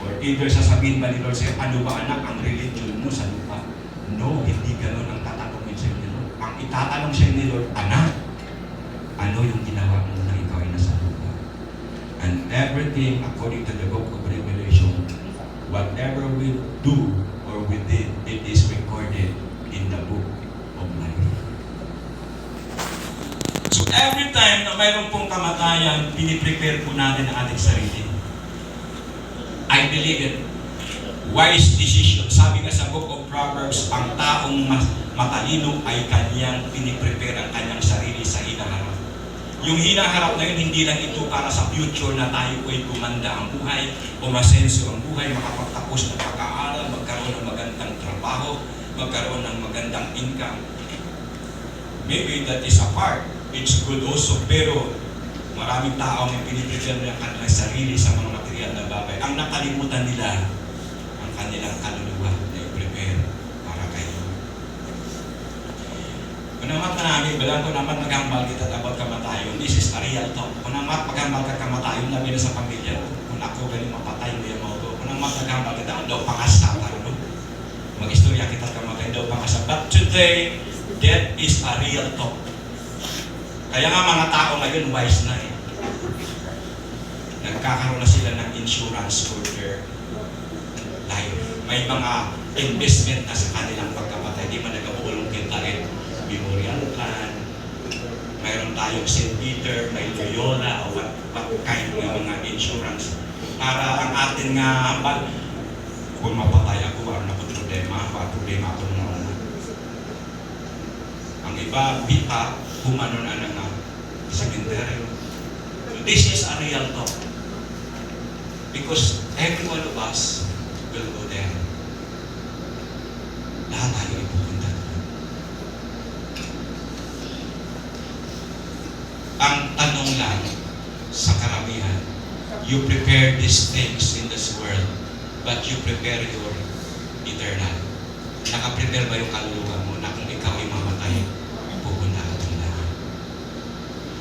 Or either sasabihin ba ni Lord sa'yo, ano ba anak ang religion mo sa lupa? No, hindi ganun ang tatanungin sa ni Lord. Ang itatanong sa ni Lord, anak, ano yung ginawa mo na ikaw ay nasa lupa? And everything according to the book of Revelation, whatever we do or we did, it is recorded in the book of life. So every time na mayroon pong kamatayan, piniprepare po natin ang ating sarili. I believe it. Wise decision. Sabi nga sa book of Proverbs, ang taong matalino ay kanyang piniprepare ang kanyang sarili sa hinaharap. Yung hinaharap na yun, hindi lang ito para sa future na tayo ay gumanda ang buhay, umasenso ang buhay, makapagtapos ng pag-aaral, magkaroon ng magandang trabaho, magkaroon ng magandang income. Maybe that is a part. It's good also. Pero maraming tao may piniprepare ng kanilang sarili sa mga material na bagay. Ang nakalimutan nila, ang kanilang kaluluwa na i-prepare para kayo. Kunamat na namin, balang kunamat maghambal kita about kamatayon. This is a real talk. Kunamat maghambal ka kamatayon, labi na sa pamilya. Kung ako galing mapatay mo yung mga ito. Kunamat maghambal kita, ang daw pangasa para no? Mag-istorya kita kamatayon daw pangasa. But today, death is a real talk. Kaya nga mga tao ngayon, wise na eh. Nagkakaroon na sila ng insurance for their life. May mga investment na sa kanilang pagkamatay. Di man nagabulong kita rin. Memorial plan. Mayroon tayong St. Peter, may Loyola, o what kind ng mga insurance. Para ang atin nga, kung mapatay ako, ano na po problema ako na una. Ang iba, bita, humanon na nga sa cemetery. So this is a real talk. Because every one of us will go there. Lahat tayo ipupunta doon. Ang tanong lang sa karamihan, you prepare these things in this world, but you prepare your eternal. Nakaprepare ba yung kaluluwa mo na kung ikaw ay mamatay, pupunta ka doon lang?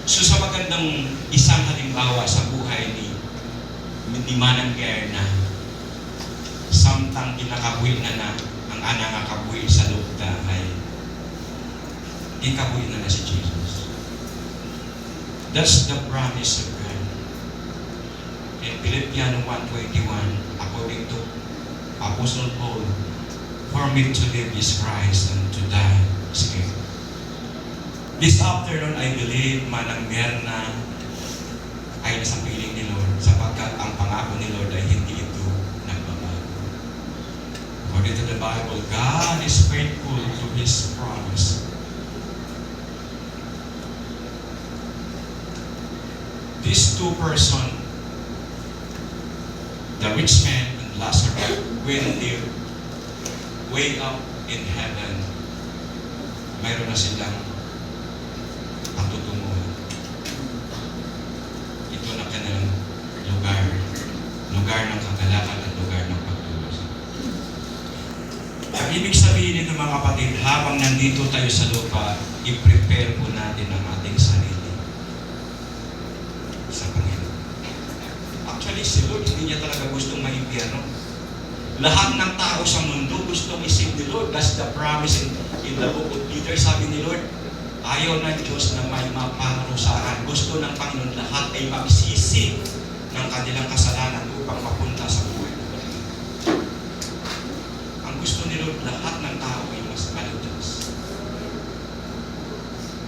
So sa magandang isang halimbawa sa buhay ni Manang Gerna, samtang kinakabuhi na ang ana nga kabuhi sa lugda ay ikabuhi na si Jesus. That's the promise of God. In Philippians 1:21, according to Apostle Paul, for me to live is Christ and to die is gain. This afternoon, I believe manang meron na ay nasa piling ni Lord sapagkat ang pangako ni Lord ay hindi ito nagbabago. According to the Bible, God is faithful to His promise. These two persons, the rich man and Lazarus, when they way up in heaven, mayroon na silang patutunguhan. Ito na kanilang lugar ng kagalakan at lugar ng pagtulos. Ang ibig sabihin nito mga kapatid, habang nandito tayo sa lupa, i-prepare po natin ang ating sarili sa Panginoon. Actually, si Lord, hindi niya talaga gustong maimpyerno. Lahat ng tao sa mundo gustong isip ni Lord. That's the promise in the book of Peter. Sabi ni Lord, ayaw ng Diyos na may maparusahan. Gusto ng Panginoon lahat ay magsisi ng kanilang kasalanan upang mapunta sa buhay. Ang gusto ni Lord, lahat ng tao ay mas maligtas.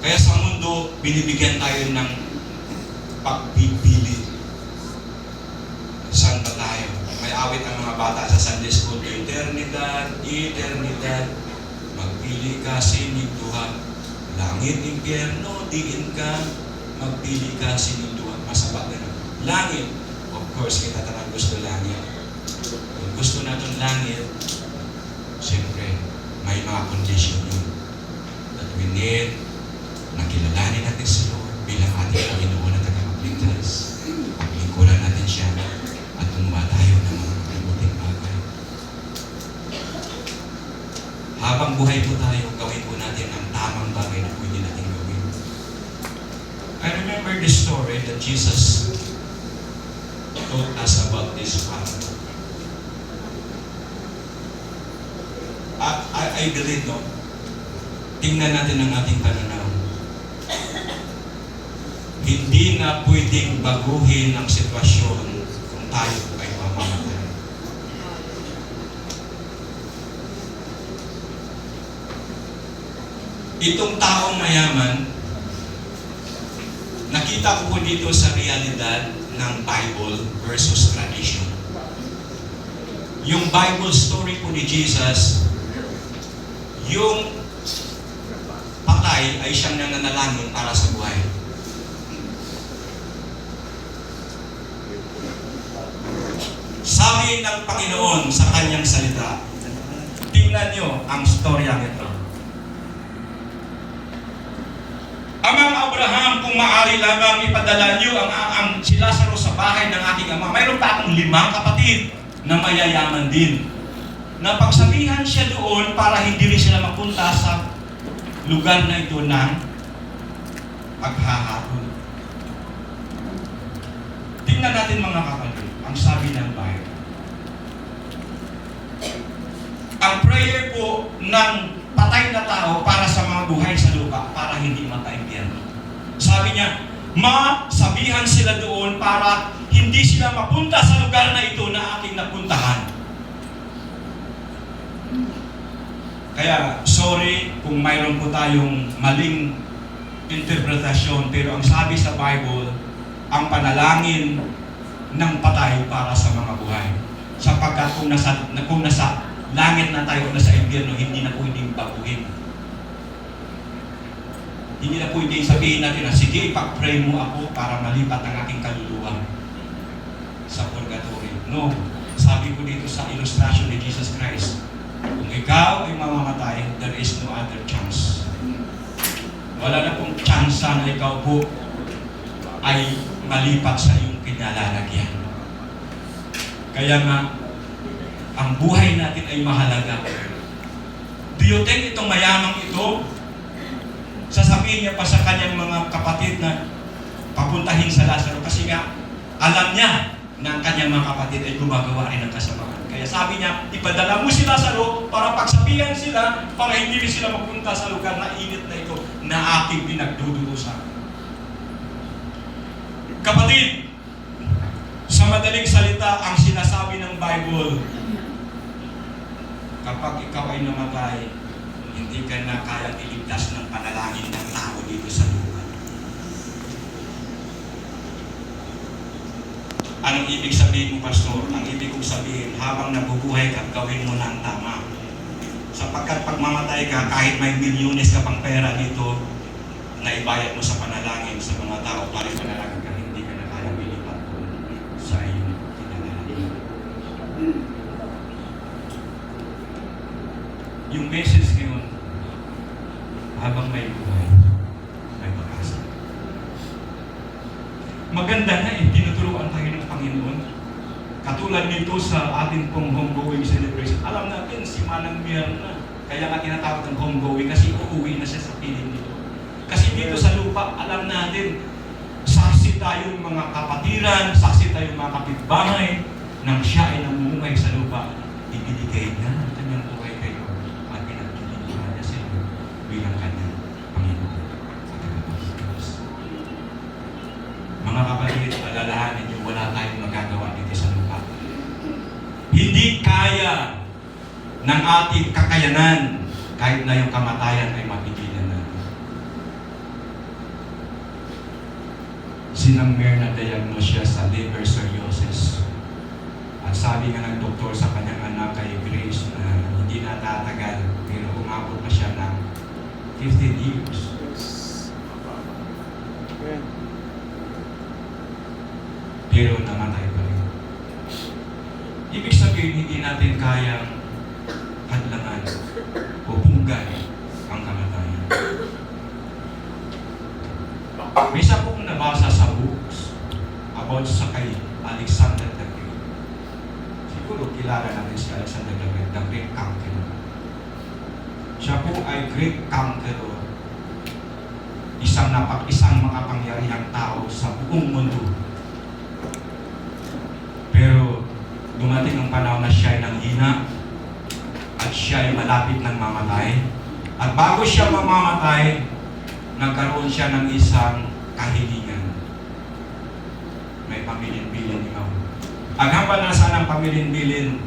Kaya sa mundo, binibigyan tayo ng pagpipili. Saan ba tayo? May awit ang mga bata sa Sunday School. Eternidad, eternidad, magpili ka sinigduha. Langit, impyerno, diin ka, magpili ka sinigduha. Masaba ka na. Langit, of course, kita talagang gusto langit. Kung gusto natin langit, siyempre, may mga condition yun. That we need, nakilalanin natin si Lord bilang ating Panginoon at tagapagligtas. Paglingkuran natin siya at gumawa tayo ng mga mabuting bagay. Habang buhay po tayo, gawin po natin ang tamang bagay na pwede natin gawin. I remember the story that Jesus taught us about this father. I believe, no? Tingnan natin ang ating pananaw. Hindi na pwedeng baguhin ang sitwasyon kung tayo ay mamamatay. Itong taong mayaman, nakita ko po dito sa realidad ng Bible versus tradition. Yung Bible story po ni Jesus, yung patay ay siyang nananalangin para sa buhay. Sabi ng Panginoon sa kanyang salita, tingnan nyo ang storya nito. Amang Abraham, kung maaari lamang ipadala nyo ang si Lazaro sa bahay ng aking ama. Mayroon pa akong 5 kapatid na mayayaman din. Napagsabihan siya doon para hindi rin sila mapunta sa lugar na ito ng paghahatol. Tingnan natin mga kapatid, ang sabi ng Bible. Ang prayer po ng patay na tao para sa mga buhay sa lupa, para hindi mapaimpyerno. Sabi niya, masabihan sila doon para hindi sila mapunta sa lugar na ito na aking napuntahan. Kaya, sorry kung mayroon po tayong maling interpretasyon, pero ang sabi sa Bible, ang panalangin ng patay para sa mga buhay. Sapagkat kung nasa langit na tayo na sa impyerno, hindi na pwedeng baguhin. Hindi na pwedeng sabihin natin na, sige, ipag-pray mo ako para malipat ang aking kaluluwa sa purgatory. No. Sabi ko dito sa illustration ni Jesus Christ, kung ikaw ay mamamatay, there is no other chance. Wala na pong chance na ikaw po ay malipat sa iyong kinalalagyan. Kaya nga, ang buhay natin ay mahalaga. Do you think itong mayamang ito, sasabihin niya pa sa kanyang mga kapatid na papuntahin sa Lazaro kasi nga alam niya na ang kanyang mga kapatid ay gumagawa rin ng kasamaan. Kaya sabi niya, ipadala mo si Lazaro para pagsabihan sila para hindi rin sila mapunta sa lugar na init na ito na aking pinagdudurusan. Kapatid, sa madaling salita, ang sinasabi ng Bible, kapag ikaw ay namatay, hindi ka na kayang iligtas ng panalangin ng tao dito sa lupa. Anong ibig sabihin mo, Pastor? Ang ibig kong sabihin, habang nabubuhay ka, gawin mo na ang tama. Sapagkat pag mamatay ka, kahit may milyones ka pang pera dito, na ibayad mo sa panalangin sa mga tao, para panalangin ka, hindi ka na kayang ilipat sa iyong kinalangin. Yung message ngayon, habang may buhay, may pag-asa. Maganda na tinuturuan tayo ng Panginoon. Katulad nito sa ating pong homegoing celebration. Alam natin, si Manang Mirna, kaya nga tinatawag ng homegoing kasi uuwi na siya sa piling nito. Kasi dito sa lupa, alam natin, saksi tayong mga kapatiran, saksi tayong mga kapitbahay, nang siya ay namumuhay sa lupa, ibinigay niya ang kanyang buhay kayo at pinagkilala niya sila bilang kanyang Panginoon at tagapagligtas. Mga kapatid, alalahanin niyo, wala tayong magagawa dito sa lupa. Hindi kaya ng ating kakayanan kahit na yung kamatayan ay mapigilan natin. Sinang Mirna na-diagnose siya sa liver cirrhosis. At sabi nga ng doktor sa kanyang anak kay Grace na hindi natatagal, pero umabot pa siya ng 15 years. Pero namatay pa rin. Ibig sabihin, hindi natin kayang hadlangan o punggan ang kamatayan. May isa pong nabasa sa books about sa kay Alexander the Great. Siguro kilala natin si Alexander the Great, the Great Conqueror. Siya po ay Great Conqueror. Isang makapangyarihang tao sa buong mundo. Pero dumating ang panahon na siya ay nanghina at siya ay malapit ng mamatay. At bago siya mamamatay, nagkaroon siya ng isang kahilingan. May pamilin-bilin ikaw. Ang haba na saan ang pamilin-bilin?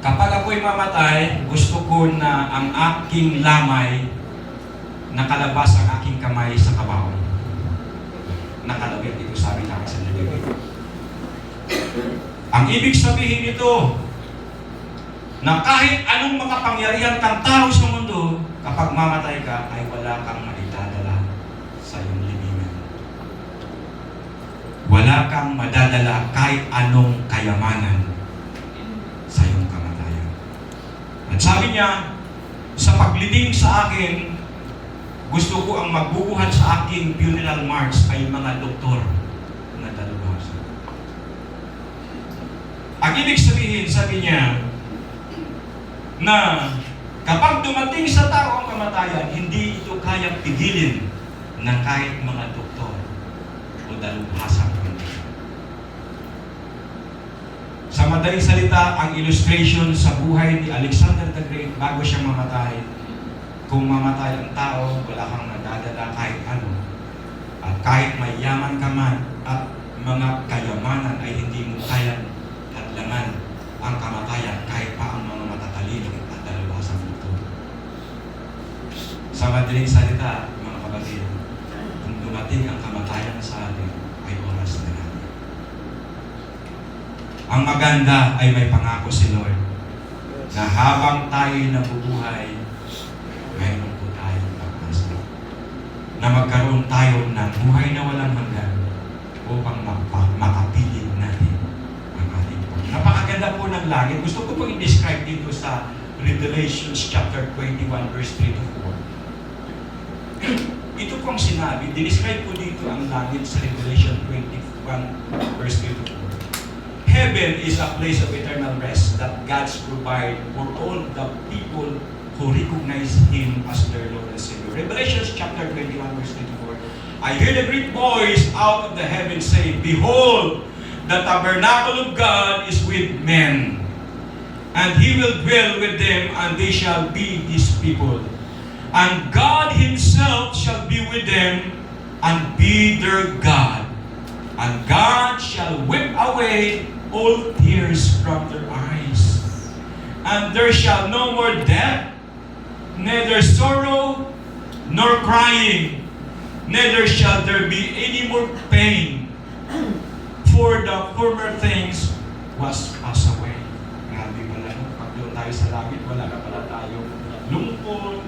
Kapag ako'y mamatay, gusto ko na ang aking lamay nakalabas ang aking kamay sa kabaong. Nakalabit ito sabi namin sa nilagay. Ang ibig sabihin nito, na kahit anong makapangyarihan kang tao sa mundo, kapag mamatay ka, ay wala kang maidadala sa iyong libingan. Wala kang madadala kahit anong kayamanan sa iyong kamatayan. At sabi niya, sa paglibing sa akin, gusto ko ang magbubuhat sa aking funeral march ay mga doktor na dalubhasa. Ang ibig sabihin, sabi niya, na kapag dumating sa tao ang kamatayan, hindi ito kayang pigilin ng kahit mga doktor o dalubhasang kondisyon. Sa madaling salita, ang illustration sa buhay ni Alexander the Great bago siya mamatay, kung mamatay ang tao, wala kang nadadala kahit ano. At kahit may yaman ka man at mga kayamanan ay hindi mo kayang hadlangan ang kamatayan kahit pa ang mga matatalino at dalubhasang doktor. Sa madaling salita, mga kapatid, kung dumating ang kamatayan sa atin, ay oras na natin. Ang maganda ay may pangako si Lord na habang tayo nabubuhay, mayroon po tayong pag-asa na magkaroon tayo ng buhay na walang hanggan upang makapiling natin ang ating Panginoon. Napakaganda po ng langit. Gusto ko po i-describe dito sa Revelation chapter 21 verse 3 to 4. Ito pong sinabi, dinescribe po dito ang langit sa Revelation 21 verse 3 to 4. Heaven is a place of eternal rest that God's provide for all the people who recognize Him as their Lord and Savior. Revelation chapter 21 verse 3 to 4. I heard a great voice out of the heavens say, Behold, the tabernacle of God is with men, and He will dwell with them, and they shall be His people. And God Himself shall be with them, and be their God. And God shall wipe away all tears from their eyes. and there shall no more death, neither sorrow nor crying, neither shall there be any more pain, for the former things was passed away. Grabe pala, no? Pag doon tayo sa langit, wala na pala tayong lungkot,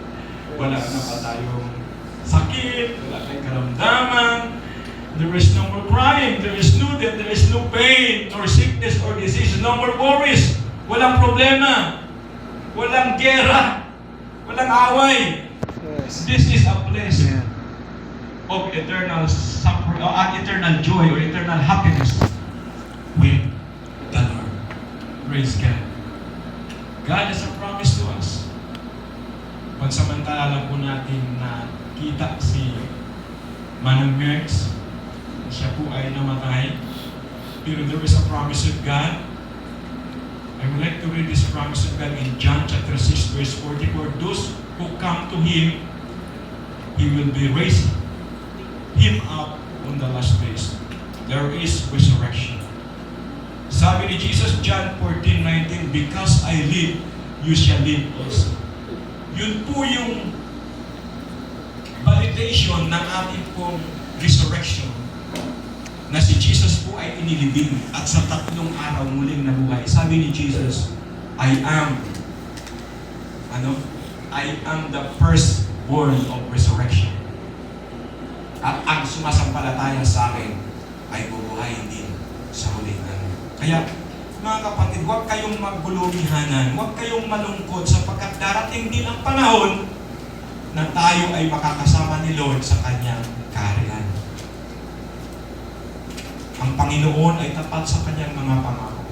wala na pa tayong sakit, wala tayong karamdaman. There is no more crying, there is no death, there is no pain, nor sickness or disease, no more worries. Walang problema, walang gera, walang away. This is a place of eternal suffering, or eternal joy, or eternal happiness with the Lord. Praise God. God has a promise to us. Pansamantala lang po natin na kita si Manang Merks, siya po ay namatay. Pero there is a promise of God. I would like to read this promise of God in John chapter 6 verse 44. Those who come to Him, He will be raised Him up on the last days. There is resurrection. Sabi ni Jesus, John 14:19, because I live, you shall live also. Yun po yung validation ng ating pong resurrection, na si Jesus po ay inilibing at sa 3 araw muling nabuhay. Sabi ni Jesus, I am the firstborn of resurrection. At ang sumasampalataya sa akin ay bubuhayin din sa huling araw. Kaya, mga kapatid, huwag kayong magbulumihanan, huwag kayong malungkot sapagkat darating din ang panahon na tayo ay makakasama ni Lord sa Kanyang kaharian. Ang Panginoon ay tapat sa Kanyang mga pangako.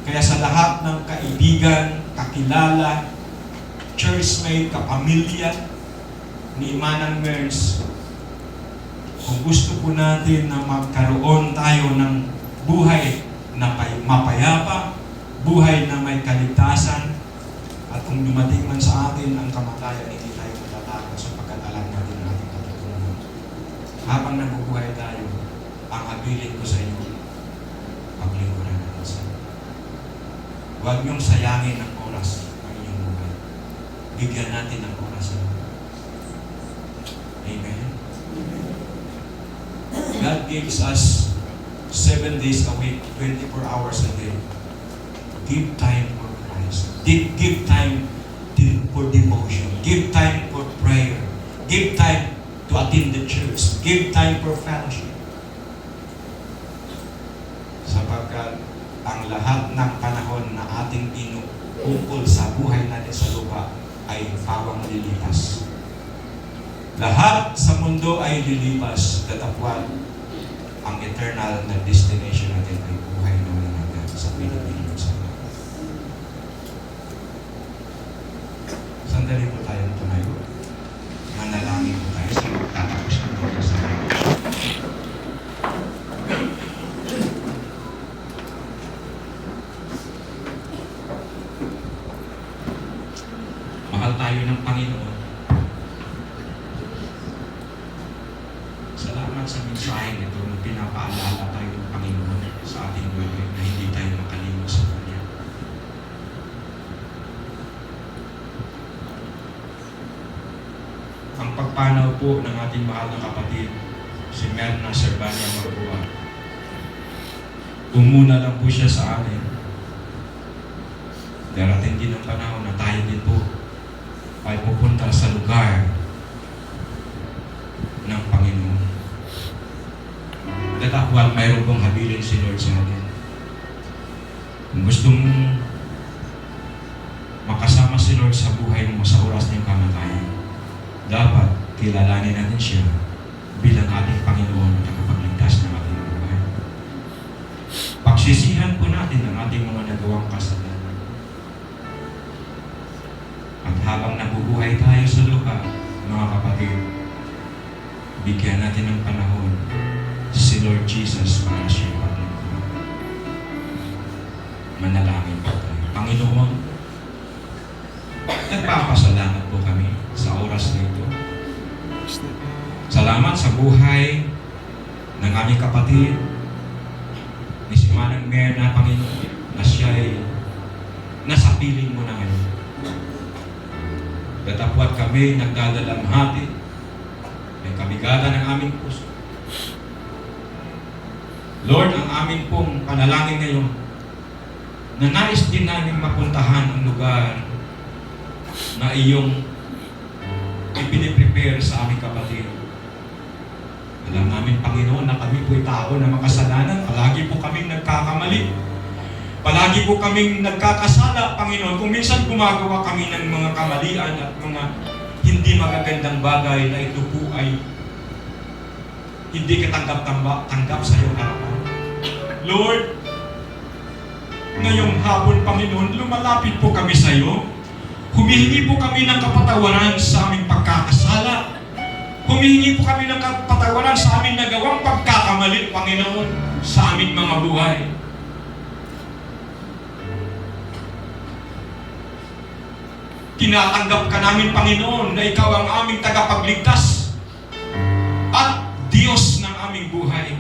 Kaya sa lahat ng kaibigan, kakilala, churchmate, kapamilya ni Manang Merks, kung gusto po natin na magkaroon tayo ng buhay na mapayapa, buhay na may kaligtasan, at kung dumating man sa atin ang kamatayan, hindi tayo matatakot sapagkat alam natin ang ating katotohanan. Habang nabubuhay tayo, ang habilin ko sa inyo, paglingkuran natin sa inyo. Huwag niyong sayangin ang oras ng inyong buhay. Bigyan natin ng oras sa inyo. Amen. God gives us 7 days a week, 24 hours a day. Give time for Christ. Give time for devotion. Give time for prayer. Give time to attend the church. Give time for fellowship. Sapagkat ang lahat ng panahon na ating inuukol sa buhay natin sa lupa ay pawang lilipas. Lahat sa mundo ay lilipas, datapwat ang eternal na destination natin ay buhay na walang hanggan sa Pilipinas sa Lord. Sandali po tayong tumayo. Manalangin po tayo sa tatapos ng Lord sa akin. Mahal tayo ng Panginoon. Salamat sa mensahe nito na pinapaalala tayo ng Panginoon sa ating buhay na hindi tayo makalimot sa Kanya. Ang pagpanaw po ng ating mahal na kapatid, si Merna Servania Marbua, umuna lang po siya sa atin. Darating din ang panahon na tayo din po ay pupunta sa lugar ng Panginoon. Datakwal, mayroon pong habilin si Lord sa atin. Kung gusto mong makasama si Lord sa buhay mo sa oras ng kamatayan, dapat kilalanin natin siya bilang ating Panginoon at tagapagligtas ng ating buhay. Pagsisihan po natin ang ating mga nagawang kasalanan. At habang nabubuhay tayo sa lupa, mga kapatid, bigyan natin ng panahon si Lord Jesus para siya paglingkuran. Manalangin po tayo. Panginoon, nagpapasalamat po kami sa oras na ito. Salamat sa buhay ng aming kapatid ni si Manang Merna, Panginoon, na siya ay nasa piling mo na ngayon. Datapwat kami nagdadalamhati ng kabigatan ng aming puso. Lord, ang amin pong panalangin ngayon na nais din namin mapuntahan ang lugar na iyong ipiniprepare sa aming kapatid. Alam namin, Panginoon, na kami po'y tao na makasalanan. Palagi po kaming nagkakamali. Palagi po kaming nagkakasala, Panginoon. Kung minsan gumagawa kami ng mga kamalian at mga hindi magagandang bagay na ito po ay hindi katanggap sa iyong harapan. Lord, ngayong hapon, Panginoon, lumalapit po kami sa iyo. Humihingi po kami ng kapatawaran sa aming pagkakasala. Humihingi po kami ng kapatawaran sa aming nagawang pagkakamali, Panginoon, sa aming mga buhay. Tinatanggap ka namin, Panginoon, na Ikaw ang aming tagapagligtas at Diyos ng aming buhay.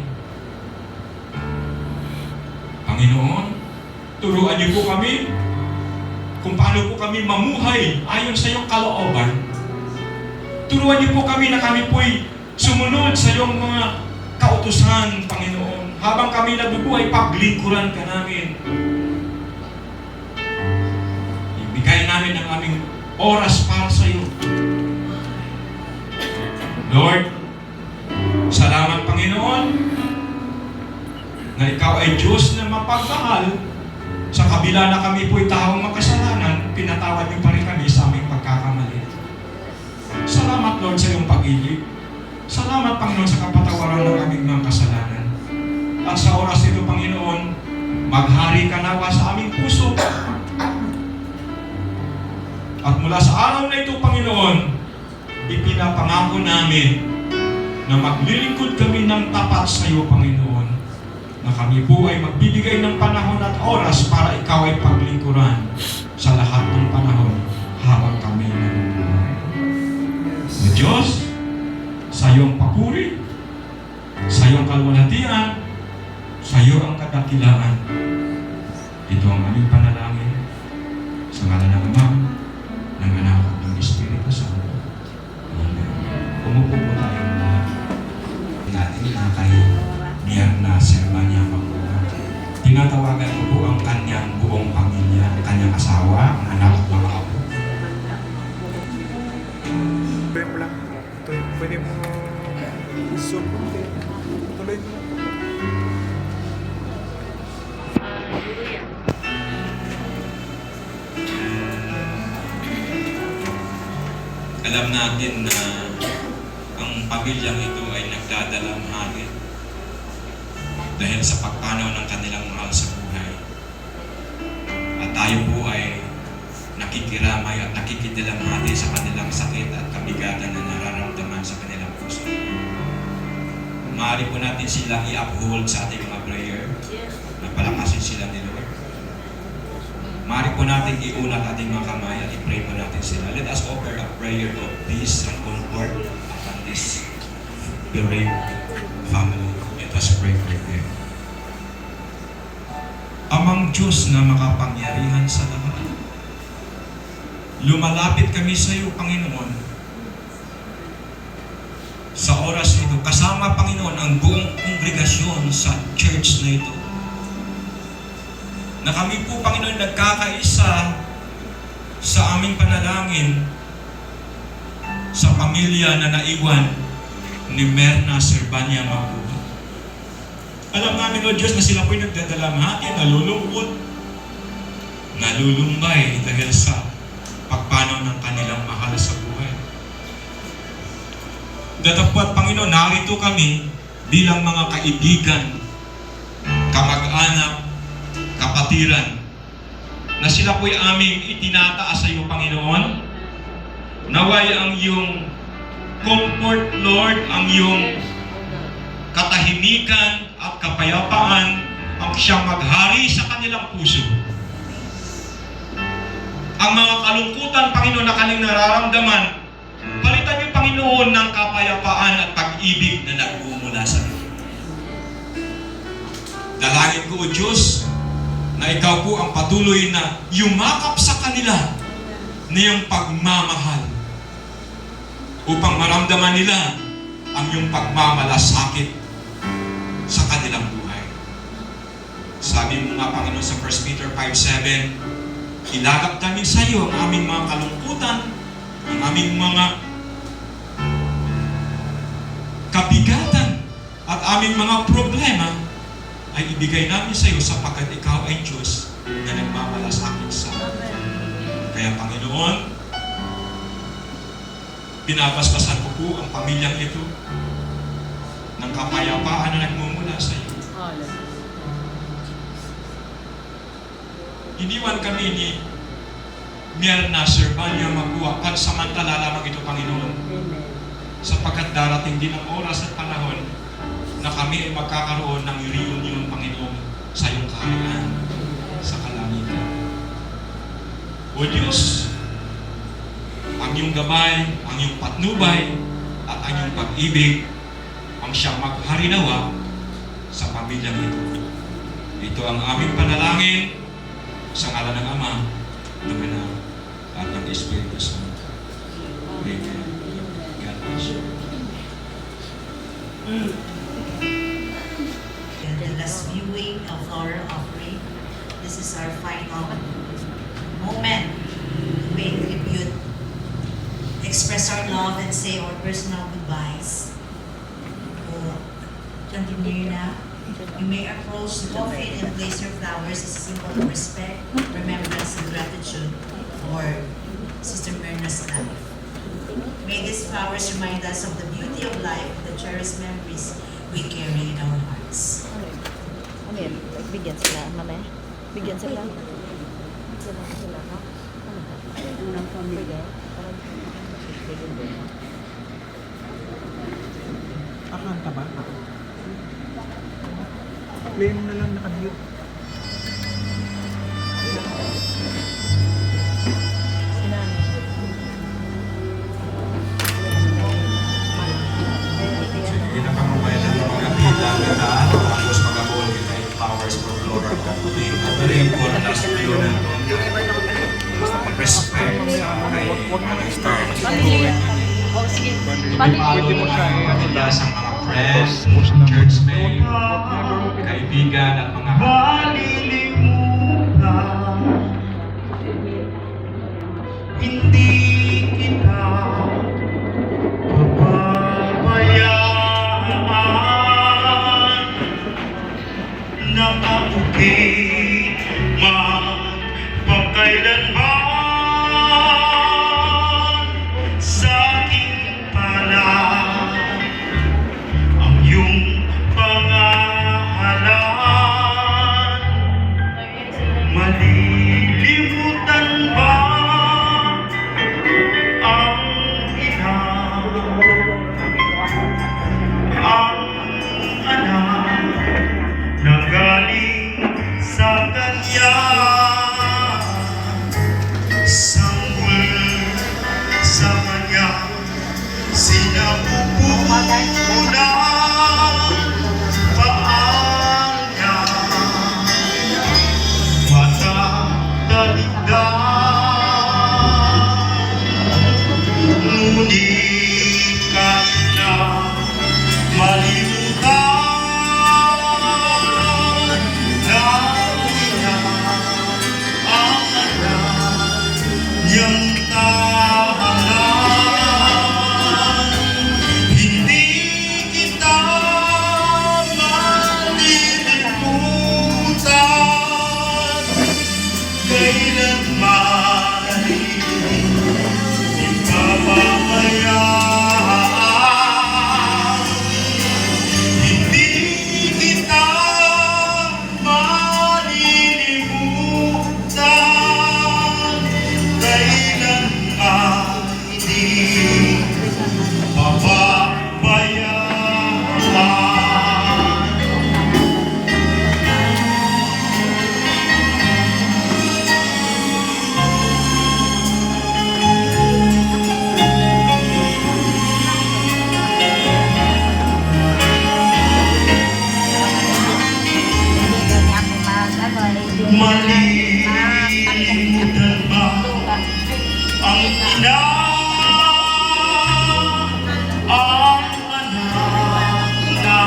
Panginoon, turuan niyo po kami kung paano po kami mamuhay ayon sa iyong kalooban. Turuan niyo po kami na kami po'y sumunod sa iyong mga kautusan, Panginoon. Habang kami nabubuhay, paglingkuran ka namin. Ibigay namin ang aming oras para sa iyo. Lord, salamat, Panginoon, na Ikaw ay Diyos na mapagmahal. Sa kabila na kami po'y taong makasalanan, pinatawad niyo pa rin kami sa aming pagkakamali. Salamat, Lord, sa iyong pag-ibig. Salamat, Panginoon, sa kapatawaran ng aming mga kasalanan. At sa oras nito, Panginoon, maghari ka nawa sa aming puso. At mula sa araw na ito, Panginoon, ipinapangako namin na maglilingkod kami ng tapat sa iyo, Panginoon, na kami po ay magbibigay ng panahon at oras para Ikaw ay paglingkuran sa lahat ng panahon habang kami nabubuhay. O Diyos, sa iyong papuri, sa iyong kalwalhatian, sa iyo ang kadakilaan. Ito ang aming panalangin sa ngalan ng Ama, ng Anak at ng Espiritu Santo. Amen. Umupo po tayong lahat. Natin na kay Mierna Servania Magbuhat. Tinatawagan ko po ang kanyang buong pamilya, ang kanyang asawa, ang anak at mga apo. Tuloy mo lang. Pwede mo i-zoom. Tuloy mo lang. Alam natin na ang pamilyang ito ay nagdadalamhati dahil sa pagpanaw ng kanilang mahal sa buhay. At tayo po ay nakikiramay at nakikidalamhati sa kanilang sakit at kabigatan na nararamdaman sa kanilang puso. Maaari po natin silang i-uphold sa ating mga prayer na palakasin sila ni Lord. Maaari po natin iunat ating mga kamay at i-pray po natin sila. Let us offer a prayer of peace and comfort upon this bereaved family. Let us pray for them. Amang Diyos na makapangyarihan sa lahat, lumalapit kami sa iyo, Panginoon, sa oras nito, kasama, Panginoon, ang buong kongregasyon sa church na ito. Na kami po, Panginoon, nagkakaisa sa aming panalangin sa pamilya na naiwan ni Mierna Servania Magbuhat. Alam namin, Lord Diyos, na sila po'y nagdadalamhati, nalulungkot, nalulumbay dahil sa pagpanaw ng kanilang mahal sa buhay. Datapwat, Panginoon, narito kami bilang mga kaibigan, kamag-anak, kapatiran, na sila po'y aming itinataas sa iyo, Panginoon. Naway ang iyong comfort, Lord, ang iyong katahimikan at kapayapaan ang siyang maghari sa kanilang puso. Ang mga kalungkutan, Panginoon, na kanilang nararamdaman, palitan niyo, Panginoon, ng kapayapaan at pag-ibig na nagmumula sa iyo. Dalangin ko, O Diyos, na ikaw po ang patuloy na yumakap sa kanila na iyong pagmamahal upang maramdaman nila ang iyong pagmamalasakit sa kanilang buhay. Sabi mo nga, Panginoon, sa 1 Peter 5:7, ilagak namin sa iyo ang aming mga kalungkutan, ang aming mga kabigatan at aming mga problema ay ibigay namin sa iyo sapagkat ikaw ay Diyos na nagmamalasakit sa amin. Kaya Panginoon, pinapaspasan ko po ang pamilyang ito ng kapayapaan na nagmumula sa iyo. Iniwan kami ni Myrna Servania Magua pansamantala lamang ito, Panginoon, sapagkat darating din ang oras at panahon na kami ay magkakaroon ng reunion, Panginoon, sa iyong kaharian, sa kalangitan. O Diyos, ang iyong gabay, ang iyong patnubay, at ang iyong pag-ibig ang siyang magharinawa sa pamilyang ito. Ito ang aming panalangin sa ngalan ng Ama, ng Anak, at ng Espiritu Santo. Amen. God bless you. The last viewing of floral offering. This is our final moment to pay tribute, express our love, and say our personal goodbyes. Continue na. You may approach the coffin and place your flowers as a symbol of respect, remembrance, and gratitude for Sister Myrna's life. May these flowers remind us of the beauty of life and the cherished memories we carry in our hearts. Ano yan? Bigyan sila, mamaya? Bigyan sila? Sila, no? Unang pamilya. Akanta ba? Play mo na lang naka-mute. Sige na pamamayan ng mga pila kita, tapos mag-abol kita yung flowers for floral offering. At very important last view na ito, respect sa kay Star. Pwede mo siya Mula sa mga friends, churchmen, kaibigan at mga Malilimutan, hindi kita pababayaan. Nakauki man pagkailanman sa aking palad ang iyong pangahalan. Malilimutan ba ang ina, ang anak na galing sa kanya? Sanggol sa kanya sinapupunan paangga matatalikdan. Ngunit kahit na malimutan ng ina Makalimutan ba ang ina, ang anak na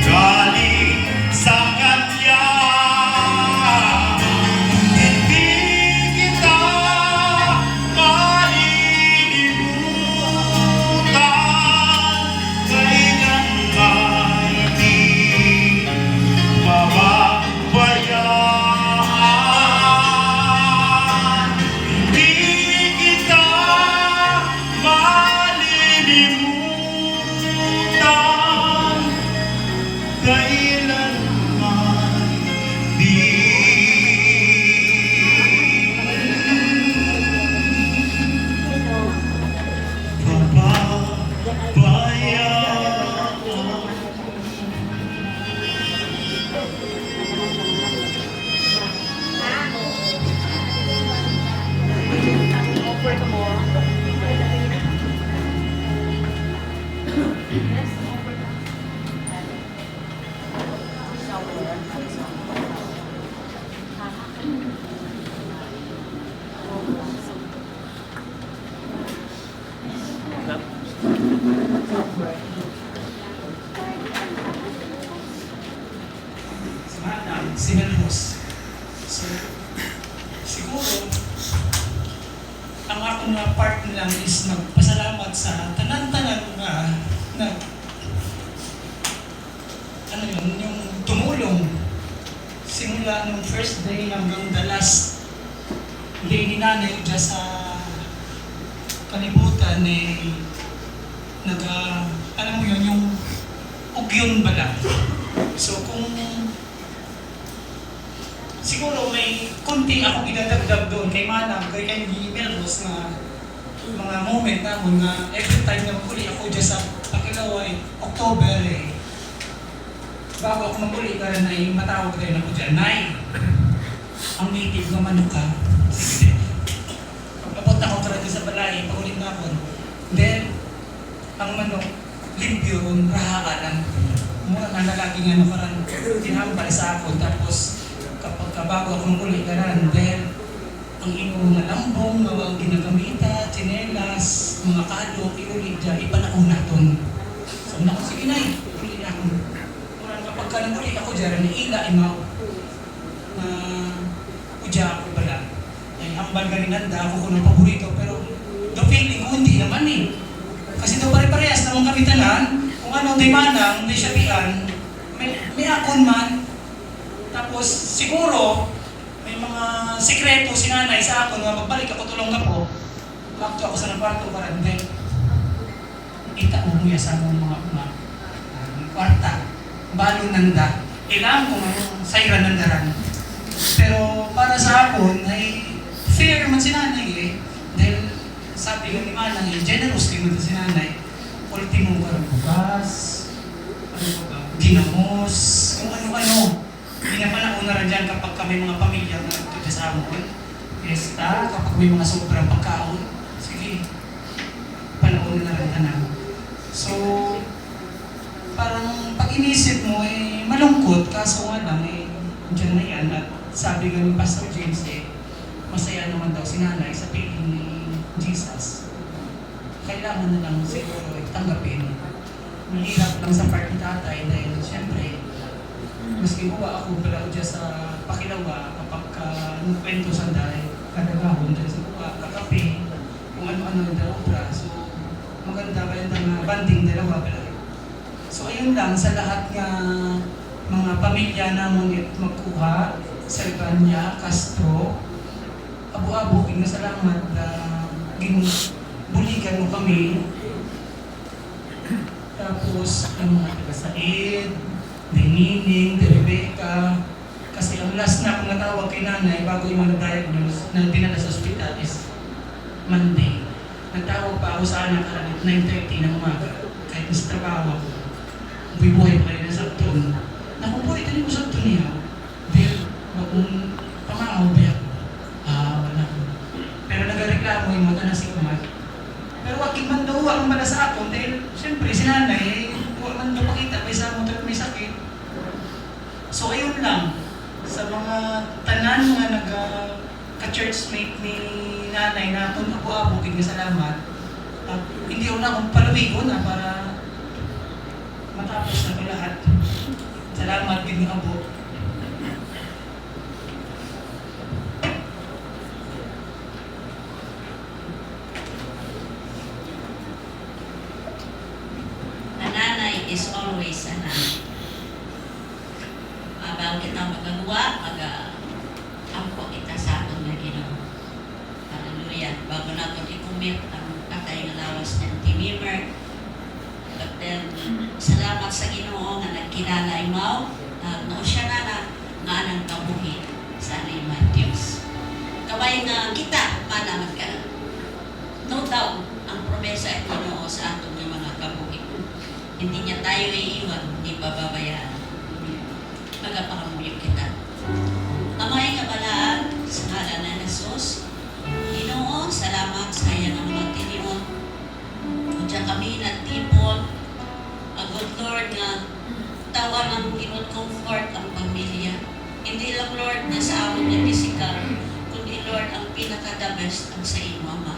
galing sa kanya? Hindi kita malilimutan, kailanman di mababayaan. Hindi kita malilimutan, kailanman di mababayaan. Si Melrose. So, siguro, ang ako nga part lang is magpasalamat sa tanan-tanan na ano yun, yung tumulong simula nung first day hanggang the last day ni nanay dyan sa kalibutan alam mo yun, yung ugyon bala. So kung siguro may konti ako idadagdag doon kay Manang, kay Candy Melrose na mga moment namon na every time na maguli ako dyan sa Pakilaway, October bago ako maguli ka rin ay matawag rin ako dyan, Nay, ang native na manok ka, sige, pagkabot na ako talaga sa balay, pagulit na ako, then, ang manok, limpyo ron, raha lang, mura na nalaging ano ka rin, tinambal sa ako, tapos, kapag bago ako maguli ka rin, then, ang iyong mga lambong, mga ginagamita, tsinelas, mga kado, iulit dyan, iba na una doon. So, na ako, sige Nay, uli na ako. Kapag ka naguli ako dyan, naila, imaw, na udya ako pala. Ay, hambal ka rin handa, ako ko ng paborito, pero the feeling ko, hindi naman Kasi ito pare-parehas naman kami tanan, kung ano, di manang, di syabihan, may akon man. Tapos, siguro, may mga sekreto si nanay sa ako na magbalik ako tulong ako. Bakto ako sa nagkwarto para hindi. Kita mo muya sa mga kwarta. Balo nanda. Ilang kung anong sayra nandaran. Pero para sa akin ay fair man si nanay Dahil sabi nga ni Manang generous din man si nanay. Ultimo karang bugas, ginamos, kung ano-ano. Hindi na pala una rin dyan kapag kami mga pamilya na nagtutya sa amon. Fiesta, kapag may mga sobrang pagkaon, sige, palaon na rin tanan. So, parang pag inisip mo, malungkot, kaso nga lang, dyan na yan. At sabi nga ni Pastor James, masaya naman daw si nanay sa piling ni Jesus. Kailangan na lang siguro tanggapin. Mahirap lang sa part ni tatay dahil siyempre, maski buwa ako pala dyan sa Pakilawa kapag nagkwento sa dahil kadagahon dyan sa buwa, kakape, kung ano-ano yung dalawra. So, maganda ba yung banding dalawa pala. So, ayun lang sa lahat nga mga pamilya namon magkuha, Salvania, Castro, abo-abo, salamat na ginubuligan mo kami. Tapos, ang mga taga-Said, Dinining, Rebecca, kasi ang last na akong natawag kay nanay bago yung mga diagnose na dinala sa hospital is Monday. Nagtawag pa ako sa anak at 9:30 ng umaga. Kahit mas trabaho ako, buhay pa rin na sabton. Nakubuhay tayo ko sabton niya. Dahil, bagong pamahaw ba ako? Wala. Pero nagareklamo yung mga nasikumag. Pero wakit man daw ang mala sa ako dahil siyempre si nanay, huwag man daw pakita, may sakit. So ayun lang, sa mga tanan mga ka-churchmate ni nanay na kung abo-abo, kaya salamat. Hindi ko na akong paluwigo na para matapos na ko lahat. Salamat din abo. A nanay is always a nanay. Bago kita magagawa, ampo kita sa atong nga Ginoo. Hallelujah. Bago natin i-commit ang patay nga lawas ng Timimer. But then, salamat sa Ginoo nga nagkilala imaw. No siya na nga anang kabuhi sa ni Matthews. Kaway nga kita, manaman ka na. No doubt, ang promesa ay Ginoo sa atong nga mga kabuhi. Hindi niya tayo iiwan, hindi bababayaan. Magapangamuyok kita. Amay kabalaan sa ngalan na Jesus. Ginoo, salamat sa iya ng mga tinion. Diyan kami nagtipon. Agod Lord nga tawan ang Ginoo comfort ang pamilya. Hindi lang Lord na sa amon nga physical, kundi Lord ang pinaka-the best ang sa imo Ama.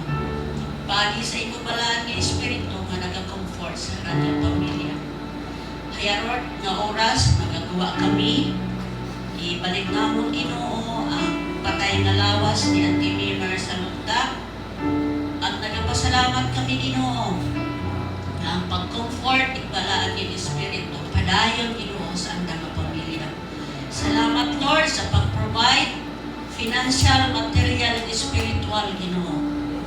Pagi sa imo balaan nga espiritu nga nagaka-comfort sa ating pamilya. Kaya Lord, nga oras, magagawa kami, ibalik namon Ginoo ang patay na lawas ni Auntie Mimar sa lugta. At nagpasalamat kami Ginoo na ang pag-comfort, ibalaan ni Espiritu, padayon Ginoo sa andang nga pamilya. Salamat Lord sa pag-provide, financial, material, and spiritual Ginoo.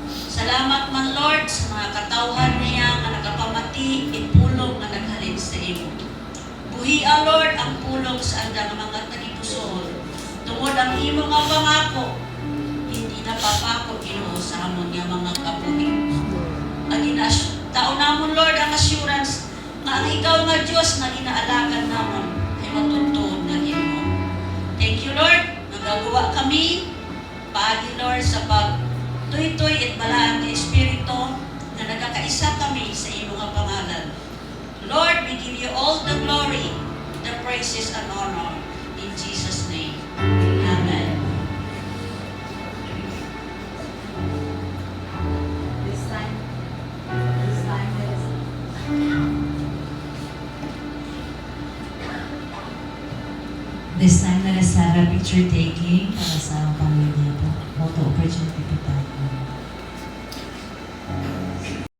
Salamat man Lord sa mga katawhan niya nga nakapamati, ipulong nga naghalin sa imo. Buhia Lord ang pulong sa andang mga tagipusoon. Tungod ang imo nga pangako, hindi napapako Ginoo sa amon nga mga kabuhi. Ang taon namon Lord ang assurance nga ang ikaw nga Dios nga ginaalagan namon ay matutuon nga Ginoo. Thank you Lord, nagagawa kami paagi Lord sa pag-tuytoy at balaan ng Espiritu na nagkakaisa kami sa imo nga pangalan. Lord, we give you all the glory, the praises and honor in Jesus' name. Amen. This time, let us have a picture taking para sa pamilya po. Photo opportunity po tayo.